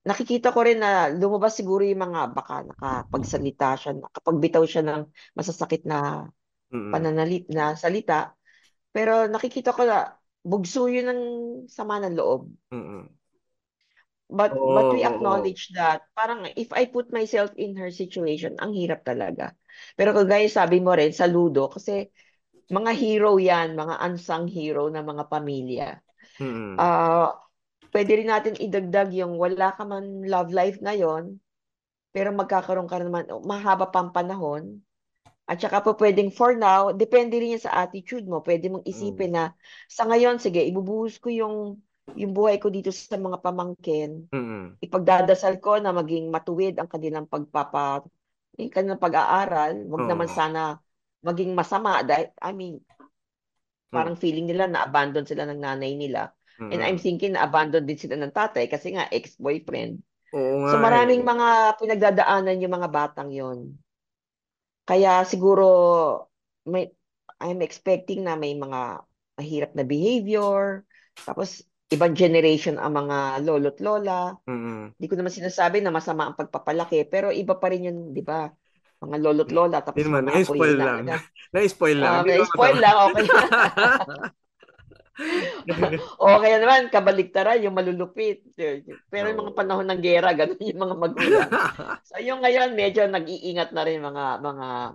Nakikita ko rin na lumabas siguro yung mga baka nakapagsalita siya, nakapagbitaw siya ng masasakit na Mm-mm. na salita. Pero nakikita ko na bugso yun ng sama ng loob. Mm-mm. But Oo, we oo. acknowledge that parang if I put myself in her situation, ang hirap talaga. Pero kagaya sabi mo rin, saludo kasi mga hero yan, mga unsung hero ng mga pamilya. Mm-mm. Ah, Pwede rin natin idagdag yung wala ka man love life ngayon, pero magkakaroon ka naman mahaba pang panahon. At saka po pwedeng for now, depende rin yan sa attitude mo. Pwede mong Mm. isipin na sa ngayon, sige, ibubuhos ko yung buhay ko dito sa mga pamangkin. Mm-mm. Ipagdadasal ko na maging matuwid ang yung kanilang pag-aaral. Wag naman Oo. sana maging masama dahil, I mean, Mm. parang feeling nila na abandon sila ng nanay nila. And I'm Mm-mm. thinking na abandon din sila ng tatay kasi nga ex-boyfriend. Oo nga So maraming eh. mga pinagdadaanan yung mga batang yon. Kaya siguro may I'm expecting na may mga mahirap na behavior. Tapos ibang generation ang mga lolo't lola. Mm-mm. Hindi ko naman sinasabi na masama ang pagpapalaki, pero iba pa rin yun, di ba? Mga lolo't lola, Hindi tapos naman, mga apo na-spoil yung lang. inaalaga. Na-spoil lang. Hindi naman Na-spoil masama. lang, okay. O kaya naman, kabaliktaran, yung malulupit. Pero yung mga Oo. panahon ng gera, ganun yung mga magulang. So yung ngayon, medyo nag-iingat na rin mga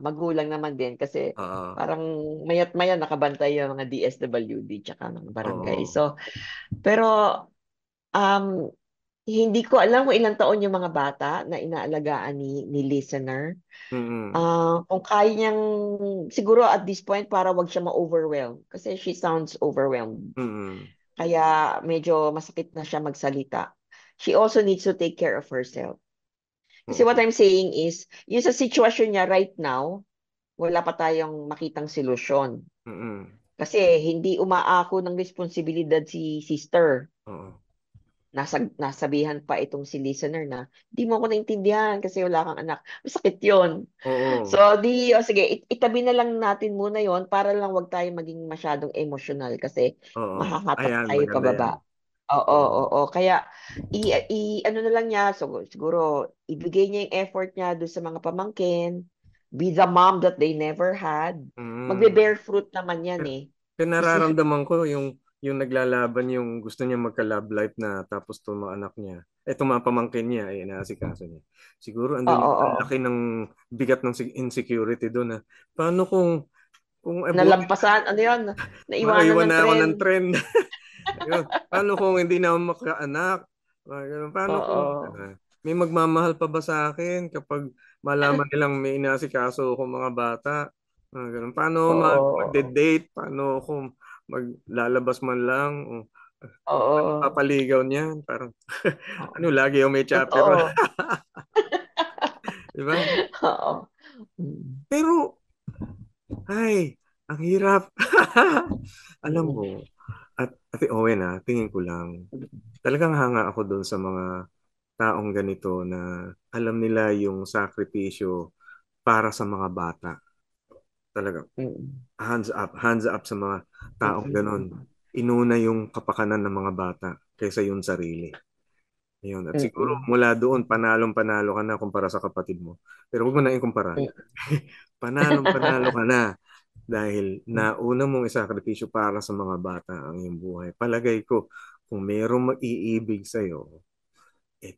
magulang naman din kasi Oo. parang mayat maya nakabantay yung mga DSWD tsaka ng barangay. Oo. So, pero um, hindi ko alam kung ilang taon yung mga bata na inaalagaan ni listener. Mm-mm. Kung kaya niyang, siguro at this point, para wag siya ma-overwhelm. Kasi she sounds overwhelmed. Mm-mm. Kaya medyo masakit na siya magsalita. She also needs to take care of herself. Kasi what Oo. I'm saying is, yung sa sitwasyon niya right now, wala pa tayong makitang solusyon. Mm-mm. Kasi hindi umaako ng responsibilidad si sister. Oo. Nasabihan pa itong si listener na, di mo ako naintindihan kasi wala kang anak. Masakit yun. So, Oo. sige, itabi na lang natin muna yon para lang wag tayo maging masyadong emotional kasi Oo. mahahatak Ayan, tayo maganda yan. pababa. Oo, Oo. oo. Kaya, ano na lang niya, so, siguro, ibigay niya yung effort niya doon sa mga pamangkin, be the mom that they never had. Mm. Magbe-bear fruit naman yan eh. Kaya Kasi, nararamdaman ko yung naglalaban yung gusto niya magka-love life na tapos itong mga anak niya, itong mga pamangkin niya ay inaasikaso niya. Siguro andun oo, yung ang oo. laki ng bigat ng insecurity doon na paano kung abutin Nalampasan, ano yun, naiwanan maiwan ng na ako trend. ng trend. Ayun. Paano kung hindi na ako makaanak? Ganun. Paano kung Oo. may magmamahal pa ba sa akin kapag malaman nilang may inaasikaso akong mga bata? Ganun. Paano Oo. mag-date? Paano kung maglalabas man lang? Oo. Papaligaw niyan? Parang, Oo. ano, lagi yung may chaperone. Totoo. Di ba? Oo. Mm. Pero, ay, ang hirap. Alam mo, Mm. Ate Owen tingin ko lang, talagang hanga ako doon sa mga taong ganito na alam nila yung sakripisyo para sa mga bata. Talaga, Mm. hands up sa mga taong ganon. Mm. Inuna yung kapakanan ng mga bata kaysa yung sarili. Ayun. At siguro Mm. mula doon, panalong-panalo ka na kumpara sa kapatid mo. Pero huwag mo na ikumpara. Panalong-panalo ka na dahil nauna mong isakripisyo para sa mga bata ang iyong buhay. Palagay ko, kung mayroong mag-iibig sa'yo,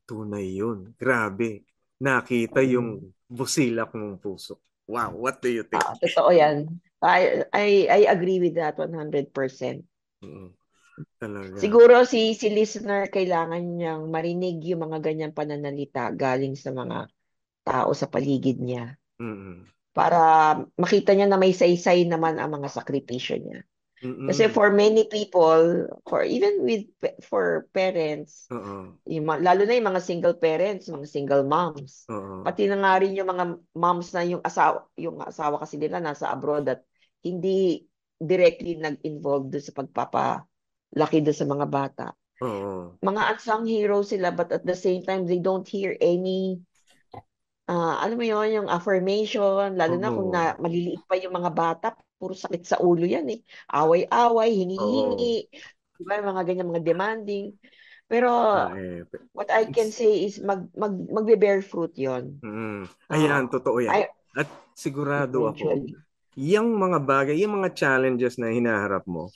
tunay yun. Grabe. Nakita yung busilak ng puso. Wow, what do you think? Totoo yan. I agree with that 100%. Mm, talaga. Siguro si listener kailangan niyang marinig yung mga ganyang pananalita galing sa mga tao sa paligid niya Mm-mm. para makita niya na may saysay naman ang mga sakripisyo niya. Kasi Mm-mm. for many people, for even for parents, Oo. lalo na yung mga single parents, mga single moms, Oo. pati na nga rin yung mga moms na yung asawa kasi nila nasa abroad at hindi directly nag-involve doon sa pagpapalaki doon sa mga bata. Oo. Mga unsung heroes sila but at the same time they don't hear any alam mo yon yung affirmation, lalo na kung Oo. maliliit pa yung mga bata, puro sakit sa ulo yan eh. Away-away, Oo. hingi-hingi, diba, yung mga ganyan, mga demanding. Pero Eh, what I can it's, say is magbe-bear fruit yon. ayan, totoo yan. I At sigurado ako, eventually. yung mga bagay, yung mga challenges na hinaharap mo,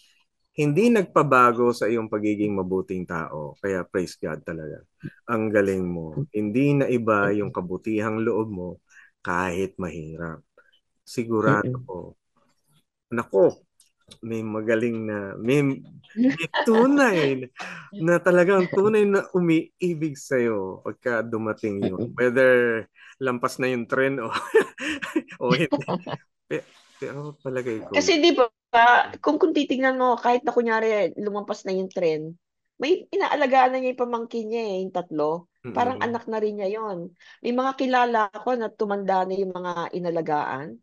hindi nagpabago sa iyong pagiging mabuting tao. Kaya praise God talaga. Ang galing mo. Hindi na iba yung kabutihang loob mo kahit mahirap. Sigurado Mm-mm. ko. Nako, may magaling na, may tunay na talagang tunay na umiibig sa'yo pagka dumating yun. Mm-mm. Whether lampas na yung tren o, o hindi. Pero palagay ko, Kasi di ba, kung titignan mo, kahit na kunyari lumampas na yung tren, may inaalagaan na niya yung pamangkin niya yung tatlo. Parang mm-mm, anak na rin niya yon. May mga kilala ko na tumanda na yung mga inalagaan.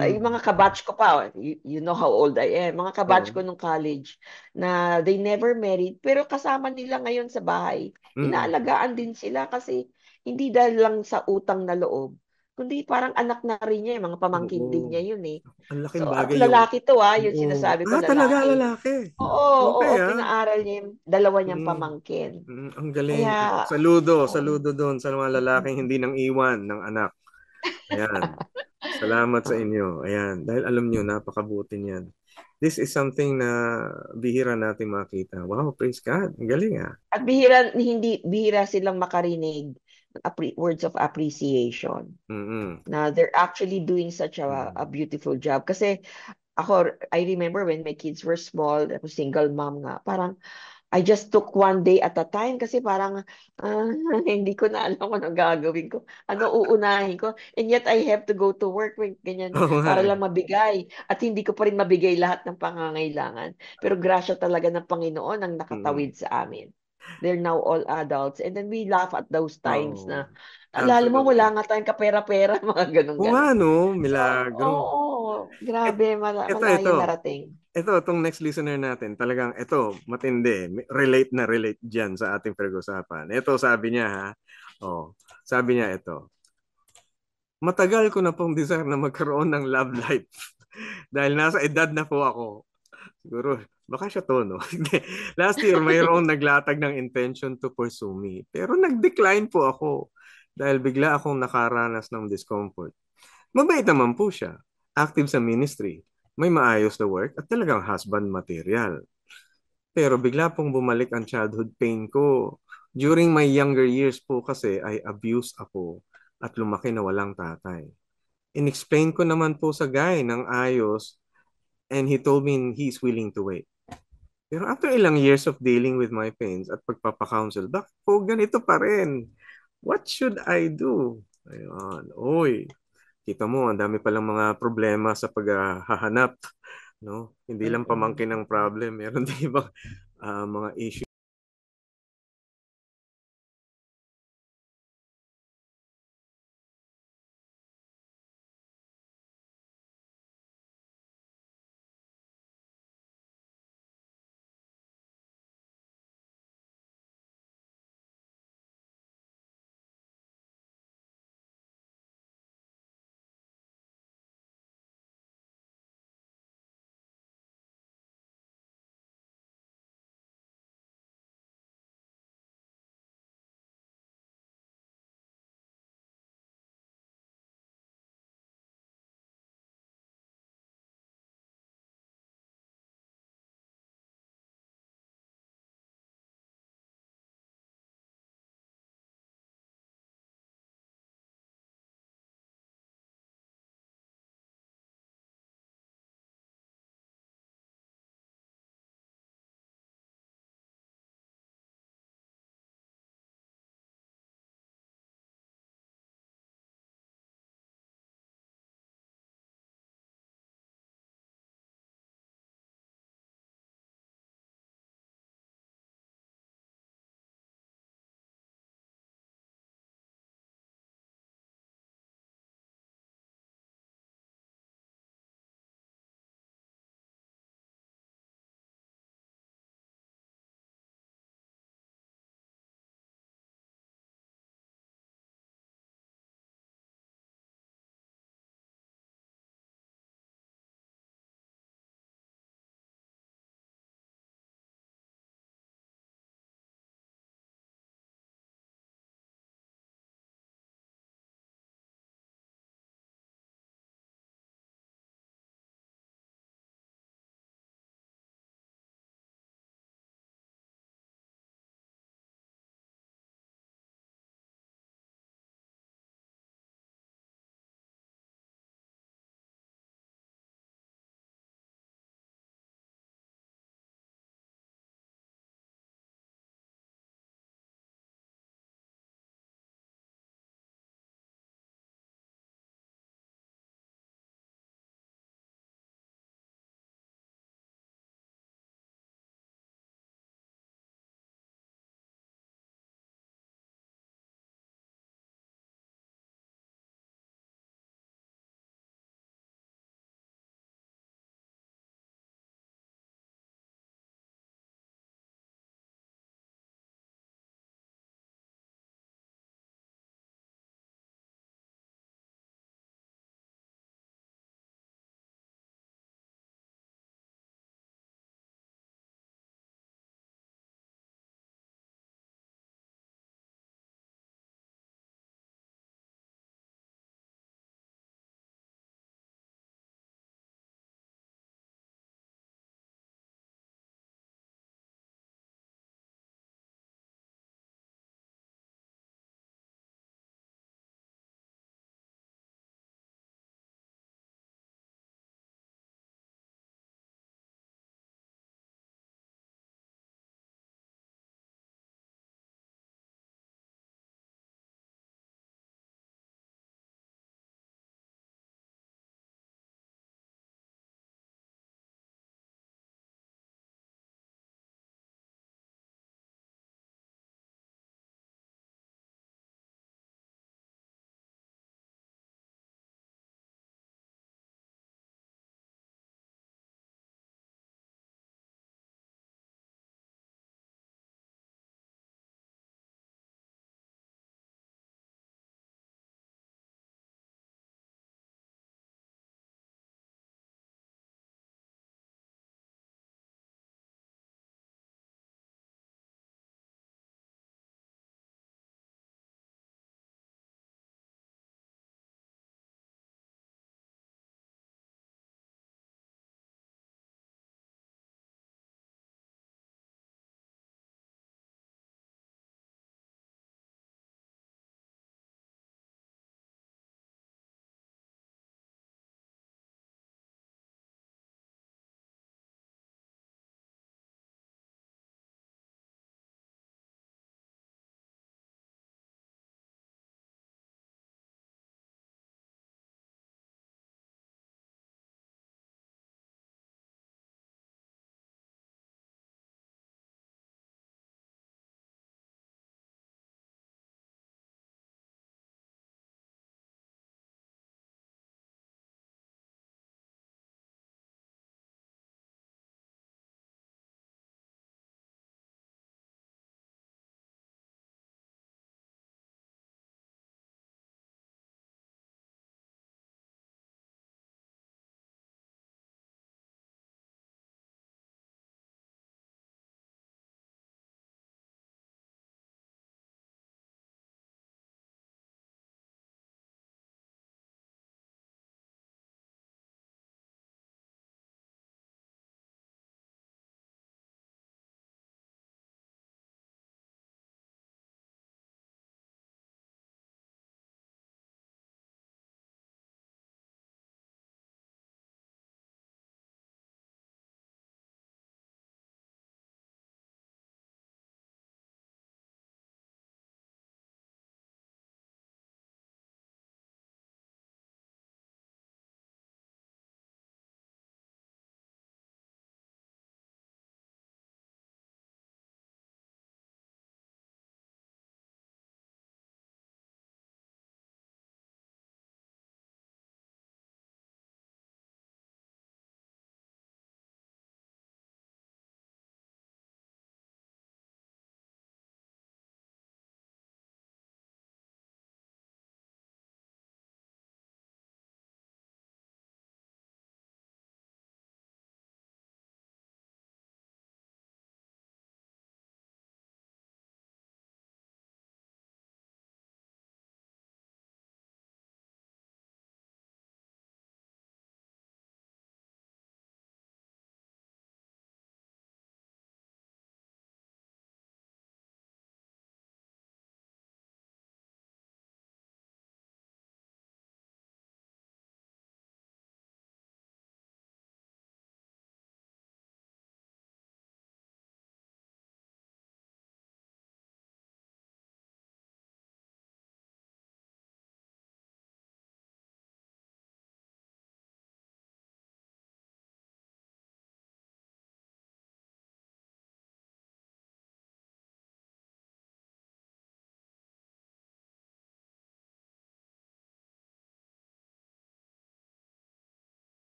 Yung mm-mm, mga kabatch ko pa, you know how old I am, mga kabatch oo, ko nung college, na they never married, pero kasama nila ngayon sa bahay. mm-mm, Inaalagaan din sila kasi hindi dahil lang sa utang na loob, kundi parang anak na rin niya, mga pamangkin din oo. niya yun eh. Ang laking So, at bagay yung, lalaki to yung oo. sinasabi ko Talaga lalaki. lalaki. Oo, Okay oo, ah. pinaaral niya yung dalawa niyang Mm, pamangkin. ang galing. Kaya, Saludo, oo. saludo doon sa mga lalaking hindi nang iwan ng anak. Ayan. Salamat sa inyo. Ayan. Dahil alam nyo, napakabuti niyan. This is something na bihira natin makita. Wow, praise God. Ang galing ah. At bihira silang makarinig ng words of appreciation Mm-mm. na they're actually doing such a Mm. beautiful job. Kasi ako, I remember when my kids were small, ako single mom nga, parang I just took one day at a time kasi parang hindi ko na alam kung ano gagawin ko. Ano uunahin ko. And yet I have to go to work with ganyan Oo nga para eh. lang mabigay. At hindi ko pa rin mabigay lahat ng pangangailangan. Pero grasya talaga ng Panginoon ang Mm-mm. nakatawid sa amin. They're now all adults. And then we laugh at those times Oo. na alala mo Absolutely. wala nga tayong kapera-pera, mga Oo nga, ganun-ganon. no? So, Milagro. oo, Et, grabe, ito. malayo narating. Ito, itong next listener natin, talagang ito, matindi. Relate na relate dyan sa ating pag-usapan. Ito, sabi niya ha. Oh, sabi niya ito. Matagal ko na pong desire na magkaroon ng love life. Dahil nasa edad na po ako. Siguro, baka siya to, no? Last year, mayroong naglatag ng intention to pursue me. Pero nag-decline po ako dahil bigla akong nakaranas ng discomfort. Mabait naman po siya. Active sa ministry. May maayos na work at talagang husband material. Pero bigla pong bumalik ang childhood pain ko. During my younger years po kasi ay abused ako at lumaki na walang tatay. Inexplain ko naman po sa guy ng ayos and he told me he's willing to wait. Pero after ilang years of dealing with my pains at pagpapakounsel, bakit po ganito pa rin? What should I do? Ayun. Oy, kita mo, ang dami palang mga problema sa paghahanap. No? Hindi lang Mm-mm. pamangkin ng problem. Meron din ibang mga issue.